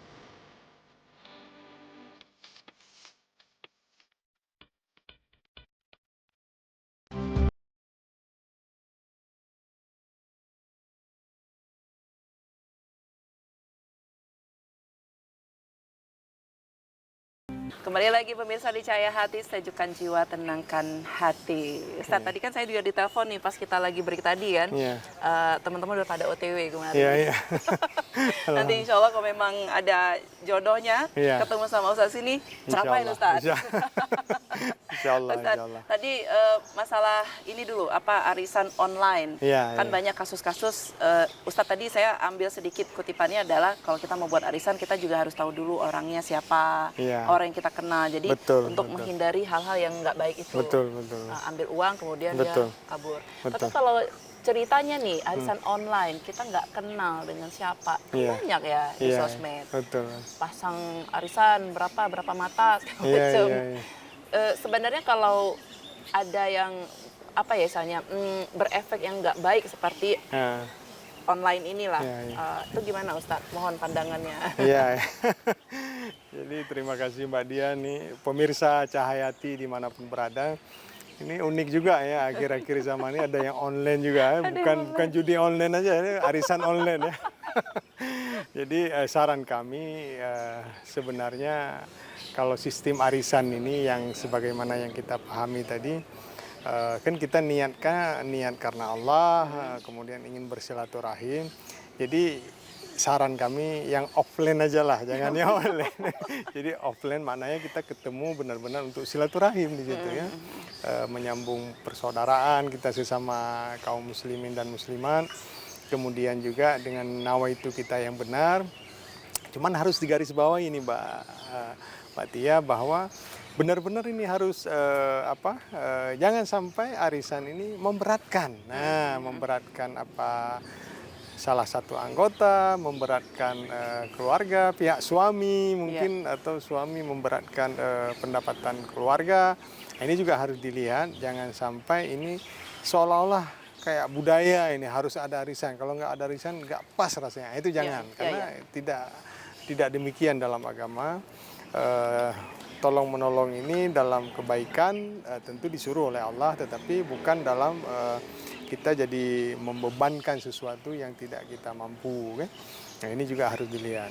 Kembali lagi pemirsa di Cahaya Hati, sejukkan jiwa, tenangkan hati. Ustaz, tadi kan saya juga ditelepon nih pas kita lagi break tadi kan. Teman-teman udah pada OTW kemarin. Iya. Nanti insya Allah kalau memang ada jodohnya, ketemu sama Ustaz sini, capain Ustaz. Insya Allah. Tadi masalah ini dulu, arisan online. Kan banyak kasus-kasus, Ustaz tadi saya ambil sedikit kutipannya adalah kalau kita mau buat arisan, kita juga harus tahu dulu orangnya siapa, orang yang kita kenal. Jadi untuk menghindari hal-hal yang nggak baik itu. Ambil uang kemudian dia kabur. Tapi kalau ceritanya nih, arisan online, kita nggak kenal dengan siapa. Banyak ya di sosmed. Pasang arisan berapa mata, sebenarnya kalau ada yang misalnya berefek yang nggak baik seperti online inilah, itu gimana Ustadz? Mohon pandangannya. Jadi terima kasih Mbak Dia nih, pemirsa Cahayati dimanapun berada. Ini unik juga ya, akhir-akhir zaman ini ada yang online juga, bukan judi online aja, ini arisan online ya. Jadi saran kami sebenarnya kalau sistem arisan ini yang sebagaimana yang kita pahami tadi, kan kita niat karena Allah, kemudian ingin bersilaturahim. Jadi saran kami yang offline aja lah, jangan yang online. Jadi offline maknanya kita ketemu benar-benar untuk silaturahim di situ ya, menyambung persaudaraan kita sesama kaum muslimin dan muslimat. Kemudian juga dengan nawaitu kita yang benar. Cuman harus digarisbawahi ini Mbak Tia bahwa benar-benar ini harus jangan sampai arisan ini memberatkan. Memberatkan salah satu anggota, memberatkan keluarga, pihak suami mungkin, atau suami memberatkan pendapatan keluarga. Ini juga harus dilihat, jangan sampai ini seolah-olah kayak budaya ini harus ada arisan. Kalau nggak ada arisan nggak pas rasanya. Itu jangan, karena tidak demikian dalam agama. Tolong menolong ini dalam kebaikan tentu disuruh oleh Allah, tetapi bukan dalam kita jadi membebankan sesuatu yang tidak kita mampu, kan? Nah, ini juga harus dilihat.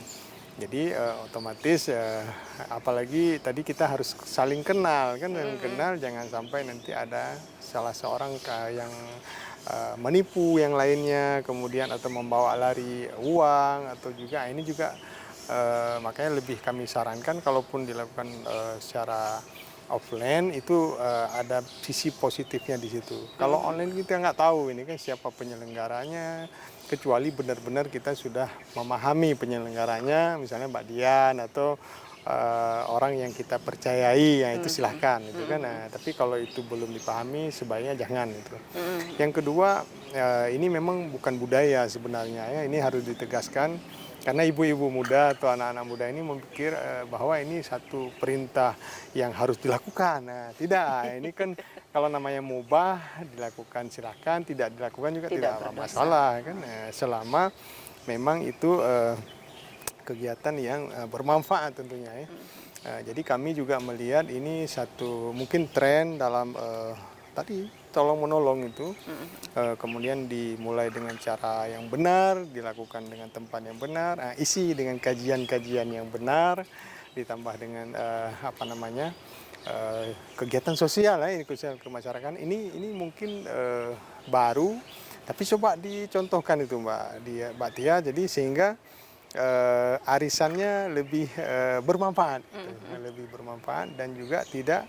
Jadi otomatis apalagi tadi kita harus saling kenal, kan? Kenal, jangan sampai nanti ada salah seorang yang menipu yang lainnya, kemudian atau membawa lari uang, atau juga ini juga makanya lebih kami sarankan kalaupun dilakukan secara offline itu ada sisi positifnya di situ. Kalau online kita nggak tahu ini kan siapa penyelenggaranya, kecuali benar-benar kita sudah memahami penyelenggaranya, misalnya Mbak Dian atau orang yang kita percayai, ya itu silahkan itu kan. Nah, tapi kalau itu belum dipahami sebaiknya jangan itu. Yang kedua, ini memang bukan budaya sebenarnya ya, ini harus ditegaskan. Karena ibu-ibu muda atau anak-anak muda ini memikir bahwa ini satu perintah yang harus dilakukan. Nah, tidak, ini kan kalau namanya mubah dilakukan silakan, tidak dilakukan juga tidak masalah kan. Selama memang itu kegiatan yang bermanfaat tentunya ya. Jadi kami juga melihat ini satu mungkin tren dalam tadi tolong menolong itu, kemudian dimulai dengan cara yang benar, dilakukan dengan tempat yang benar, isi dengan kajian-kajian yang benar, ditambah dengan kegiatan sosial ini sosial kemasyarakatan. Ini mungkin baru, tapi coba dicontohkan itu Mbak Tia, jadi sehingga arisannya lebih bermanfaat, lebih bermanfaat dan juga tidak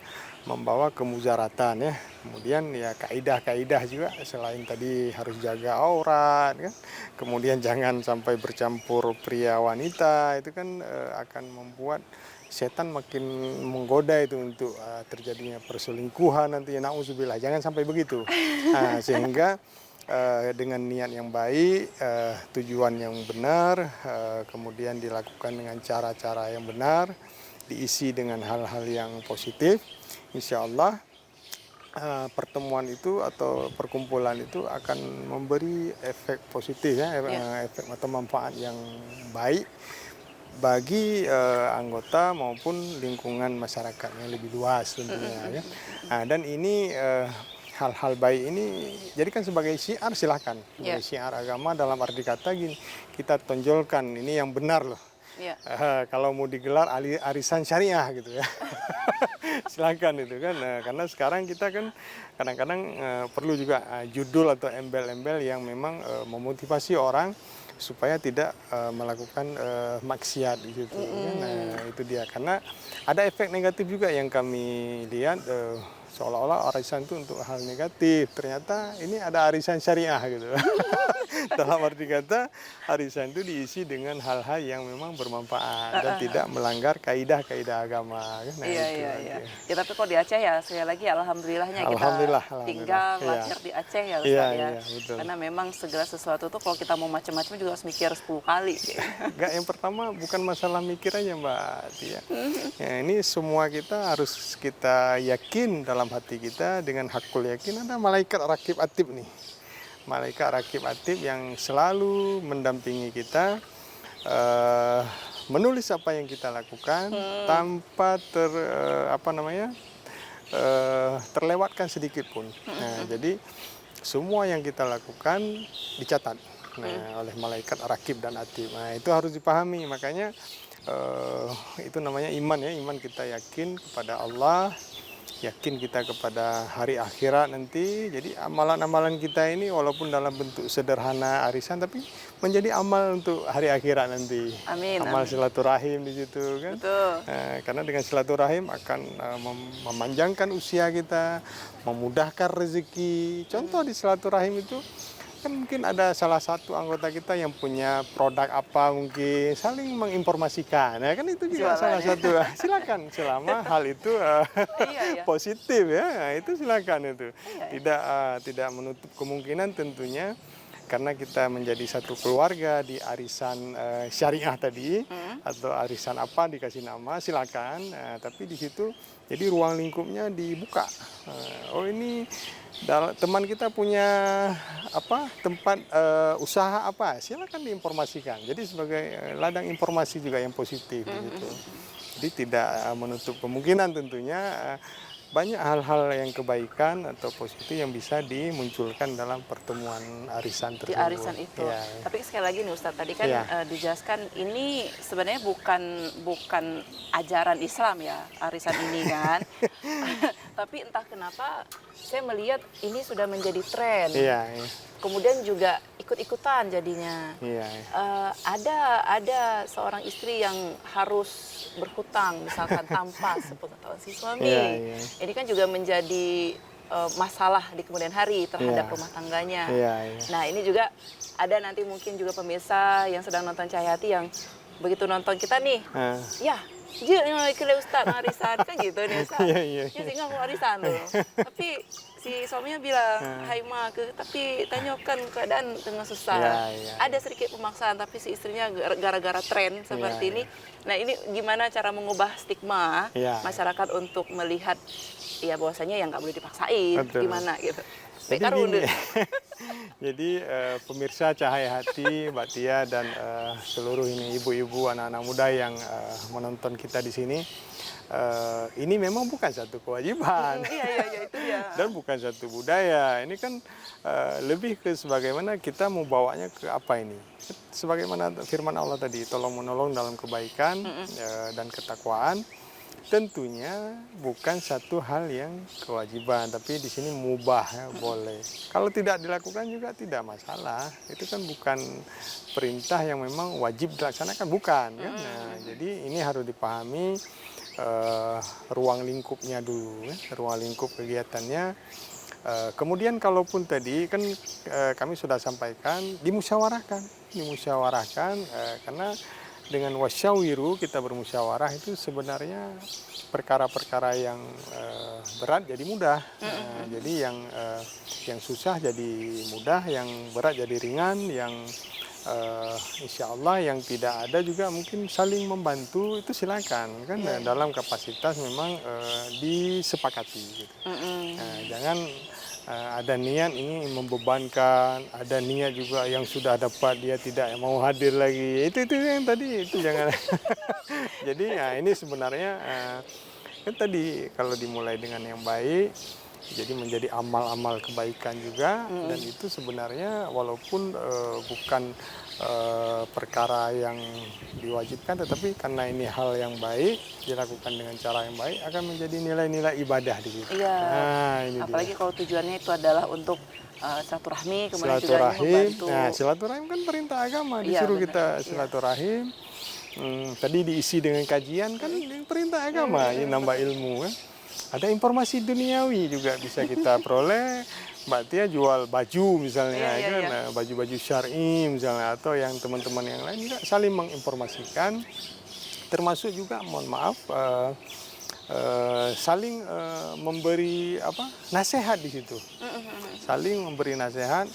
membawa kemudaratan ya. Kemudian ya kaidah-kaidah juga selain tadi harus jaga aurat kan. Kemudian jangan sampai bercampur pria wanita, itu kan akan membuat setan makin menggoda itu untuk terjadinya perselingkuhan nanti, na'udzubillah, jangan sampai begitu. Nah, sehingga dengan niat yang baik, tujuan yang benar, kemudian dilakukan dengan cara-cara yang benar, diisi dengan hal-hal yang positif, insya Allah pertemuan itu atau perkumpulan itu akan memberi efek positif ya, efek atau manfaat yang baik bagi anggota maupun lingkungan masyarakat yang lebih luas tentunya ya. Nah, dan ini hal-hal baik ini jadikan sebagai syiar, silahkan. Sebagai syiar agama dalam arti kata gini, kita tonjolkan ini yang benar loh. Kalau mau digelar arisan syariah gitu ya. Silakan itu kan. Karena sekarang kita kan kadang-kadang perlu juga judul atau embel-embel yang memang memotivasi orang supaya tidak melakukan maksiat di situ. Nah, itu dia. Karena ada efek negatif juga yang kami lihat, seolah-olah arisan itu untuk hal negatif. Ternyata ini ada arisan syariah gitu. Dalam arti kata, arisan itu diisi dengan hal-hal yang memang bermanfaat dan tidak melanggar kaidah-kaidah agama. Nah, iya. Ya, tapi kok di Aceh ya, sekali lagi alhamdulillahnya Alhamdulillah, kita tinggal lahir di Aceh ya Ustaz ya. Betul. Karena memang segala sesuatu tuh kalau kita mau macam-macam juga harus mikir 10 kali. Enggak, yang pertama bukan masalah mikir aja Mbak Tia. Ya, ini semua kita harus kita yakin dalam hati kita dengan hakul yakin ada malaikat rakib atib nih. Malaikat rakib atib yang selalu mendampingi kita, menulis apa yang kita lakukan tanpa terlewatkan sedikit pun. Nah, jadi semua yang kita lakukan dicatat oleh malaikat rakib dan atib. Nah, itu harus dipahami. Makanya itu namanya iman ya. Iman kita yakin kepada Allah, yakin kita kepada hari akhirat nanti. Jadi amalan-amalan kita ini walaupun dalam bentuk sederhana arisan, tapi menjadi amal untuk hari akhirat nanti. Amin. Amal silaturahim di situ kan. Betul. Karena dengan silaturahim akan memanjangkan usia kita, memudahkan rezeki. Contoh di silaturahim itu kan mungkin ada salah satu anggota kita yang punya produk apa, mungkin saling menginformasikan. Nah, kan itu juga salah satu. Silakan selama hal itu positif ya. Nah, itu silakan itu. Tidak menutup kemungkinan tentunya karena kita menjadi satu keluarga di arisan syariah tadi atau arisan apa dikasih nama silakan. Tapi di situ jadi ruang lingkupnya dibuka. Oh ini teman kita punya apa tempat usaha apa, silakan diinformasikan. Jadi sebagai ladang informasi juga yang positif gitu. Jadi tidak menutup kemungkinan tentunya banyak hal-hal yang kebaikan atau positif yang bisa dimunculkan dalam pertemuan arisan tersebut. Di arisan itu. Ya. Tapi sekali lagi nih Ustadz, tadi kan dijelaskan ini sebenarnya bukan ajaran Islam ya, arisan ini kan. Tapi entah kenapa saya melihat ini sudah menjadi tren. Iya, iya. Kemudian juga ikut-ikutan jadinya. Iya, iya. Ada seorang istri yang harus berhutang misalkan tanpa sepengetahuan si suami. Iya, iya. Ini kan juga menjadi masalah di kemudian hari terhadap rumah tangganya. Iya, iya. Nah ini juga ada nanti mungkin juga pemirsa yang sedang nonton Cahyati yang begitu nonton kita nih, ya, jil yang kira Ustaz arisan kan gitu nih Ustaz. Iya. Ya sehingga mau arisan loh. Tapi si suaminya bilang, hai ma, tapi tanyakan keadaan tengah susah. Iya. Ada sedikit pemaksaan, tapi si istrinya gara-gara tren seperti ini. Nah ini gimana cara mengubah stigma masyarakat untuk melihat ya bahwasanya yang nggak boleh dipaksain, betul. Gimana gitu. Jadi gini, jadi pemirsa Cahaya Hati, Mbak Tia dan seluruh ini ibu-ibu, anak-anak muda yang menonton kita di sini, ini memang bukan satu kewajiban. Iya itu dia. Dan bukan satu budaya. Ini kan lebih ke sebagaimana kita mau bawanya ke apa ini. Sebagaimana firman Allah tadi, tolong menolong dalam kebaikan dan ketakwaan. Tentunya bukan satu hal yang kewajiban, tapi di sini mubah ya, boleh. Kalau tidak dilakukan juga tidak masalah. Itu kan bukan perintah yang memang wajib dilaksanakan, bukan kan? Nah, jadi ini harus dipahami ruang lingkupnya dulu, ya, ruang lingkup kegiatannya. Kemudian kalaupun tadi kan kami sudah sampaikan dimusyawarahkan karena dengan wasyawiru kita bermusyawarah itu sebenarnya perkara-perkara yang berat jadi mudah. Jadi yang susah jadi mudah, yang berat jadi ringan, yang insya Allah yang tidak ada juga mungkin saling membantu itu silakan kan dalam kapasitas memang disepakati gitu. Jangan ada niat ini membebankan, ada niat juga yang sudah dapat dia tidak mau hadir lagi. Itu yang tadi itu jangan. Jadi ya ini sebenarnya kan tadi kalau dimulai dengan yang baik, jadi menjadi amal-amal kebaikan juga dan itu sebenarnya walaupun bukan perkara yang diwajibkan, tetapi karena ini hal yang baik dilakukan dengan cara yang baik akan menjadi nilai-nilai ibadah di situ. Iya. Nah, ini apalagi kalau tujuannya itu adalah untuk silaturahmi, kemudian juga silaturahim. membantu. Nah, silaturahim kan perintah agama, disuruh kita silaturahim. Tadi diisi dengan kajian kan perintah agama, ini nambah ilmu kan. Ada informasi duniawi juga bisa kita peroleh. Mbak Tia jual baju misalnya, baju-baju syar'i misalnya, atau yang teman-teman yang lain juga saling menginformasikan, termasuk juga mohon maaf saling memberi nasihat di situ, saling memberi nasihat,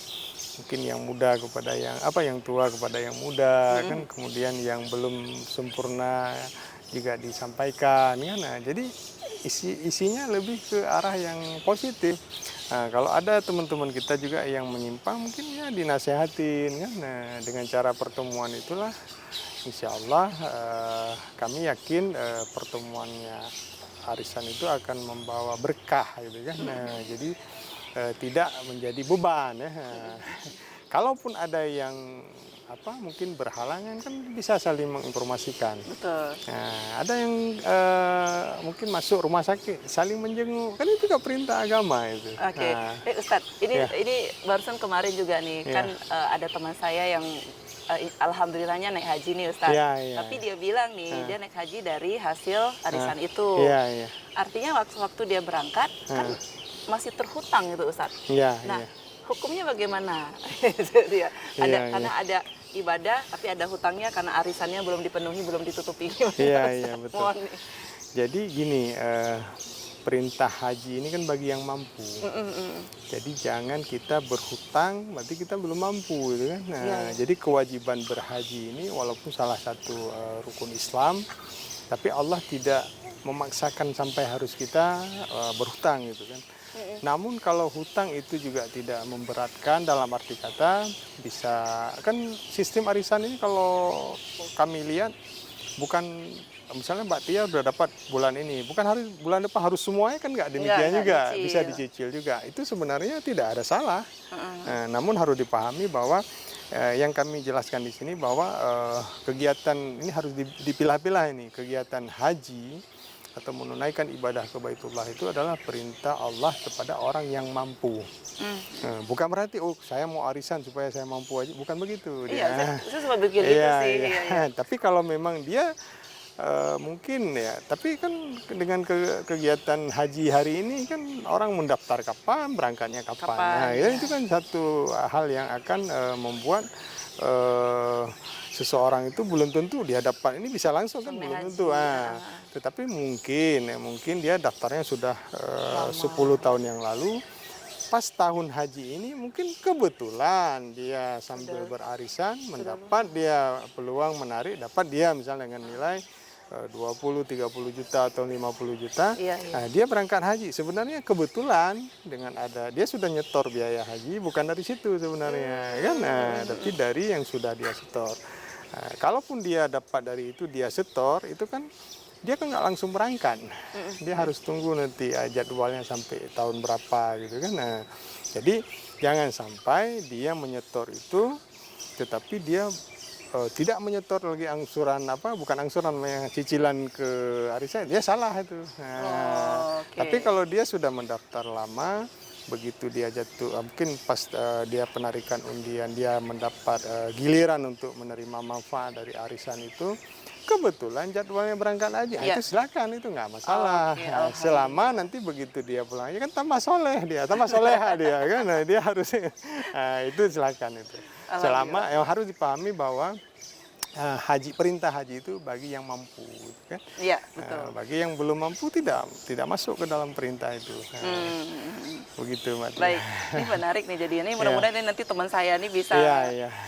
mungkin yang muda kepada yang tua kepada yang muda kan, kemudian yang belum sempurna juga disampaikan kan. Nah, jadi isinya lebih ke arah yang positif. Nah, kalau ada teman-teman kita juga yang menyimpang mungkin ya dinasehatin kan. Nah, dengan cara pertemuan itulah insya Allah kami yakin pertemuannya arisan itu akan membawa berkah gitu kan. Nah, jadi tidak menjadi beban ya. Kalaupun ada yang mungkin berhalangan kan bisa saling menginformasikan. Betul. Nah, ada yang mungkin masuk rumah sakit saling menjenguk, kan itu juga perintah agama itu. Oke. Nah, Ustadz, ini barusan kemarin juga nih kan ada teman saya yang alhamdulillahnya naik haji nih Ustadz. Tapi dia bilang nih dia naik haji dari hasil arisan itu. Artinya waktu dia berangkat kan masih terhutang itu Ustadz. Hukumnya bagaimana? Karena ada ibadah tapi ada hutangnya karena arisannya belum dipenuhi, belum ditutupi. Iya, betul. Jadi gini, perintah haji ini kan bagi yang mampu. Jadi jangan kita berhutang, berarti kita belum mampu, gitu kan. Nah, jadi kewajiban berhaji ini walaupun salah satu rukun Islam, tapi Allah tidak memaksakan sampai harus kita berhutang, gitu kan. Namun kalau hutang itu juga tidak memberatkan, dalam arti kata bisa, kan sistem arisan ini kalau kami lihat bukan misalnya Mbak Tia udah dapat bulan ini, bukan harus bulan depan harus semuanya, kan nggak demikian juga, bisa dicicil juga. Itu sebenarnya tidak ada salah. Namun harus dipahami bahwa yang kami jelaskan di sini bahwa kegiatan ini harus dipilah-pilah ini. Kegiatan haji atau menunaikan ibadah ke Baitullah itu adalah perintah Allah kepada orang yang mampu. Bukan berarti saya mau arisan supaya saya mampu aja, bukan begitu. Iya, saya sempat pikir gitu sih. Iya. Tapi kalau memang dia mungkin ya, tapi kan dengan kegiatan haji hari ini kan orang mendaftar kapan, berangkatnya kapan. Nah, itu kan satu hal yang akan membuat seseorang itu belum tentu dia dapat ini bisa langsung, kan belum tentu. Tetapi mungkin dia daftarnya sudah 10 tahun yang lalu. Pas tahun haji ini mungkin kebetulan dia sambil berarisan mendapat dia peluang menarik, dapat dia misalnya dengan nilai 20, 30 juta atau 50 juta. Nah, dia berangkat haji. Sebenarnya kebetulan dengan ada dia sudah nyetor biaya haji, bukan dari situ sebenarnya, kan? Tapi dari yang sudah dia setor. Kalaupun dia dapat dari itu dia setor, itu kan dia kan nggak langsung berangkat. Dia harus tunggu nanti jadwalnya sampai tahun berapa, gitu kan. Nah, jadi jangan sampai dia menyetor itu, tetapi dia tidak menyetor lagi angsuran bukan angsuran, cicilan ke arisan, dia salah itu. Tapi kalau dia sudah mendaftar lama, begitu dia jatuh, mungkin pas dia penarikan undian, dia mendapat giliran untuk menerima manfaat dari arisan itu, kebetulan jadwalnya berangkat aja, itu silakan, itu nggak masalah. Selama nanti begitu dia pulang, ya kan tambah soleh dia, tambah soleha dia, kan, dia harus, itu silakan itu. Selama yang harus dipahami bahwa perintah haji itu bagi yang mampu, gitu kan? Iya, betul. Bagi yang belum mampu tidak masuk ke dalam perintah itu. Begitu, Mbak. Baik, ini menarik nih jadinya. Mudah-mudahan ini nanti teman saya nih bisa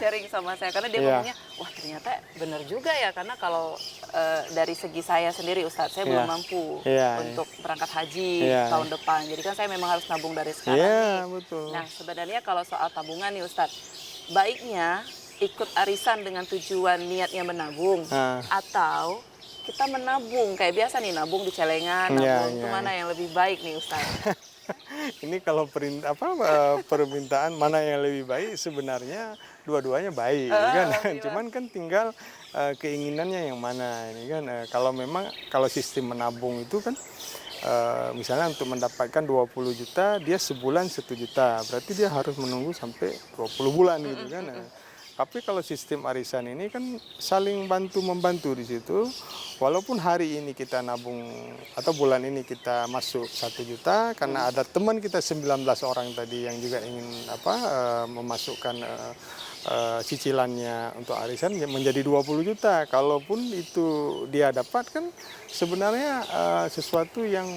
sharing sama saya, karena dia ngomongnya, wah ternyata benar juga ya, karena kalau dari segi saya sendiri, Ustadz, saya belum mampu untuk berangkat haji tahun depan. Jadi kan saya memang harus nabung dari sekarang nih. Betul. Nah, sebenarnya kalau soal tabungan nih, Ustadz, baiknya ikut arisan dengan tujuan niatnya menabung, atau kita menabung kayak biasa nih, nabung di celengan, nabung itu mana yang lebih baik nih, Ustaz? Ini kalau permintaan mana yang lebih baik, sebenarnya dua-duanya baik, kan? Cuman kan tinggal keinginannya yang mana ini kan. Kalau sistem menabung itu kan, misalnya untuk mendapatkan 20 juta, dia sebulan 1 juta, berarti dia harus menunggu sampai 20 bulan gitu kan. Tapi kalau sistem arisan ini kan saling bantu-membantu di situ. Walaupun hari ini kita nabung atau bulan ini kita masuk 1 juta, karena ada teman kita 19 orang tadi yang juga ingin memasukkan cicilannya untuk arisan menjadi 20 juta. Kalaupun itu dia dapat, kan sebenarnya sesuatu yang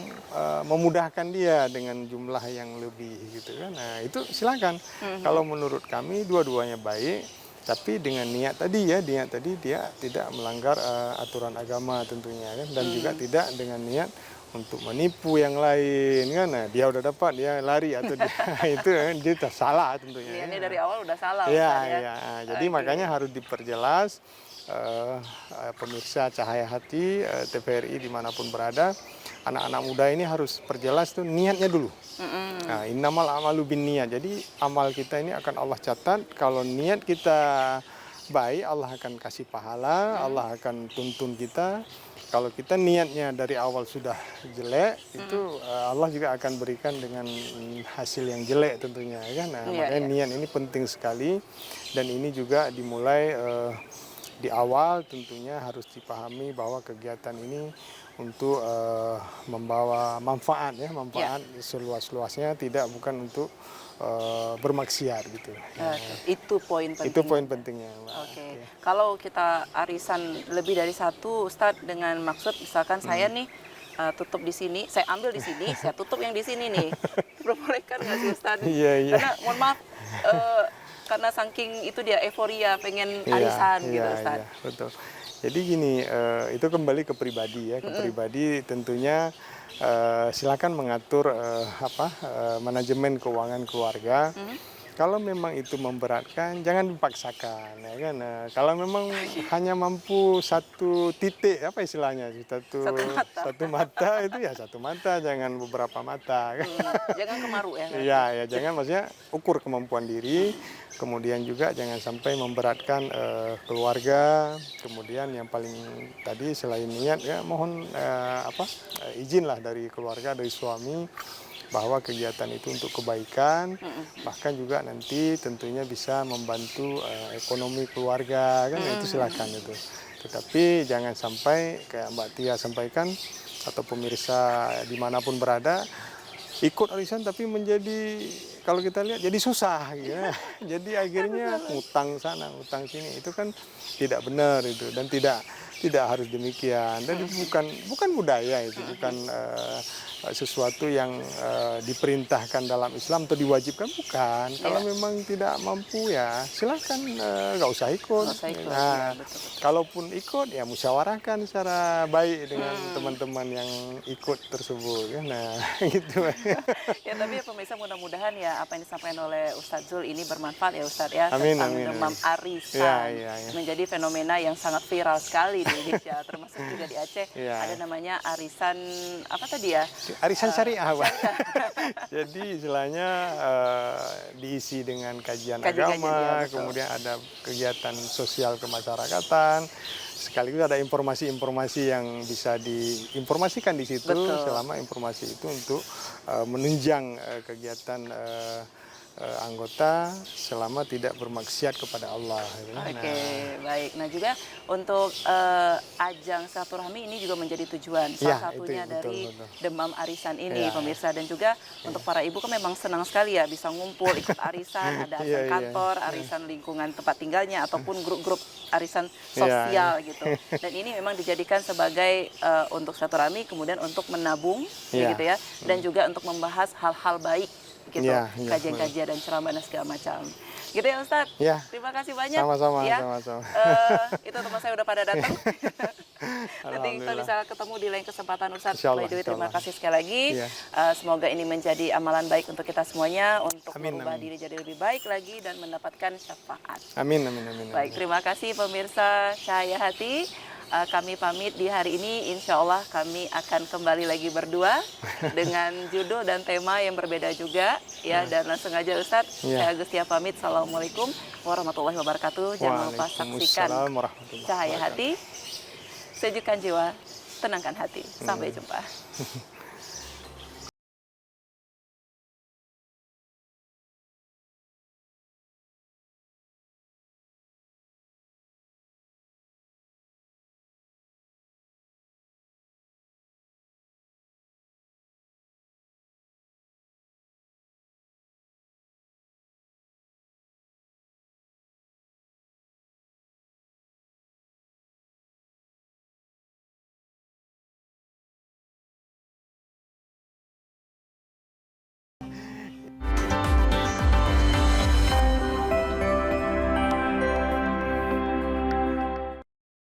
memudahkan dia dengan jumlah yang lebih, gitu kan. Nah, itu silakan. Kalau menurut kami dua-duanya baik. Tapi dengan niat tadi dia tidak melanggar aturan agama tentunya, kan, dan juga tidak dengan niat untuk menipu yang lain, kan. Nah, dia udah dapat dia lari atau dia salah tentunya. Ini dari awal udah salah. Jadi makanya harus diperjelas, pemirsa Cahaya Hati TVRI dimanapun berada, anak-anak muda ini harus perjelas tuh niatnya dulu. Nah, innamal amalu bin niat. Jadi amal kita ini akan Allah catat. Kalau niat kita baik, Allah akan kasih pahala, Allah akan tuntun kita. Kalau kita niatnya dari awal sudah jelek, itu Allah juga akan berikan dengan hasil yang jelek tentunya, kan. Nah, makanya niat ini penting sekali, dan ini juga dimulai di awal. Tentunya harus dipahami bahwa kegiatan ini untuk membawa manfaat, seluas-luasnya, bukan untuk bermaksiat, gitu. Itu poin penting. Itu poin pentingnya, Mbak. Oke. Kalau kita arisan lebih dari satu, Ustadz, dengan maksud misalkan saya nih tutup di sini, saya ambil di sini, saya tutup yang di sini nih. Diperbolehkan nggak sih Ustadz? Iya, iya. Karena mohon maaf, karena saking itu dia euforia pengen arisan gitu Ustadz. Iya, betul. Jadi gini, itu kembali ke pribadi ya, ke pribadi tentunya silakan mengatur manajemen keuangan keluarga. Kalau memang itu memberatkan, jangan dipaksakan, ya kan? Kalau memang hanya mampu satu titik, apa istilahnya? Satu mata itu ya satu mata, jangan beberapa mata. Kan? Jangan kemaru ya. Iya, ya jangan, maksudnya ukur kemampuan diri. Kemudian juga jangan sampai memberatkan keluarga. Kemudian yang paling tadi selain niat ya mohon izin lah dari keluarga, dari suami, bahwa kegiatan itu untuk kebaikan, bahkan juga nanti tentunya bisa membantu ekonomi keluarga, kan itu silakan itu. Tetapi jangan sampai kayak Mbak Tia sampaikan atau pemirsa dimanapun berada ikut arisan tapi menjadi, kalau kita lihat jadi susah gitu ya. Jadi akhirnya utang sana, utang sini, itu kan tidak benar itu, dan tidak harus demikian, dan itu bukan budaya, itu bukan sesuatu yang diperintahkan dalam Islam atau diwajibkan, bukan. Kalau memang tidak mampu ya silakan nggak usah ikut. Nah, kalaupun ikut ya musyawarahkan secara baik dengan teman-teman yang ikut tersebut. Nah, gitu. Ya tapi pemirsa mudah-mudahan ya apa yang disampaikan oleh Ustadz Zul ini bermanfaat ya Ustadz ya, Amin, tentang amin, demam amin. arisan Ya. menjadi fenomena yang sangat viral sekali di Indonesia, termasuk juga di Aceh. Ya. Ada namanya arisan apa tadi ya? Arisan syariah, Pak. Jadi istilahnya diisi dengan kajian agama, betul. kemudian ada kegiatan sosial kemasyarakatan, sekaligus ada informasi-informasi yang bisa diinformasikan di situ. Betul. Selama informasi itu untuk menunjang kegiatan anggota selama tidak bermaksiat kepada Allah. Oke, baik. Nah juga untuk ajang silaturahmi ini juga menjadi tujuan salah satunya itu, dari betul. demam arisan ini, Ya. pemirsa, dan juga untuk para ibu kan memang senang sekali ya bisa ngumpul ikut arisan, ada arisan kantor, arisan lingkungan tempat tinggalnya, ataupun grup-grup arisan sosial gitu. Dan ini memang dijadikan sebagai untuk silaturahmi, kemudian untuk menabung, gitu ya, dan juga untuk membahas hal-hal baik. Gitu, kajian-kajian dan ceramah dan segala macam. Gitu ya Ustadz? Ya. Terima kasih banyak. Sama-sama, ya. sama-sama. Itu teman saya udah pada datang. Nanti kita bisa ketemu di lain kesempatan Ustadz. By the way, terima kasih sekali lagi. Ya. Semoga ini menjadi amalan baik untuk kita semuanya, untuk Amin, merubah amin. diri jadi lebih baik lagi dan mendapatkan syafaat. Amin, amin, amin. Baik, terima kasih pemirsa Cahaya Hati. Kami pamit di hari ini, insya Allah kami akan kembali lagi berdua dengan judul dan tema yang berbeda juga ya. Dan langsung aja Ustadz, saya Agustia pamit. Assalamualaikum warahmatullahi wabarakatuh. Jangan lupa saksikan Waalaikumsalam warahmatullahi Cahaya wabarakatuh. Hati, sejukkan jiwa, tenangkan hati. Sampai jumpa.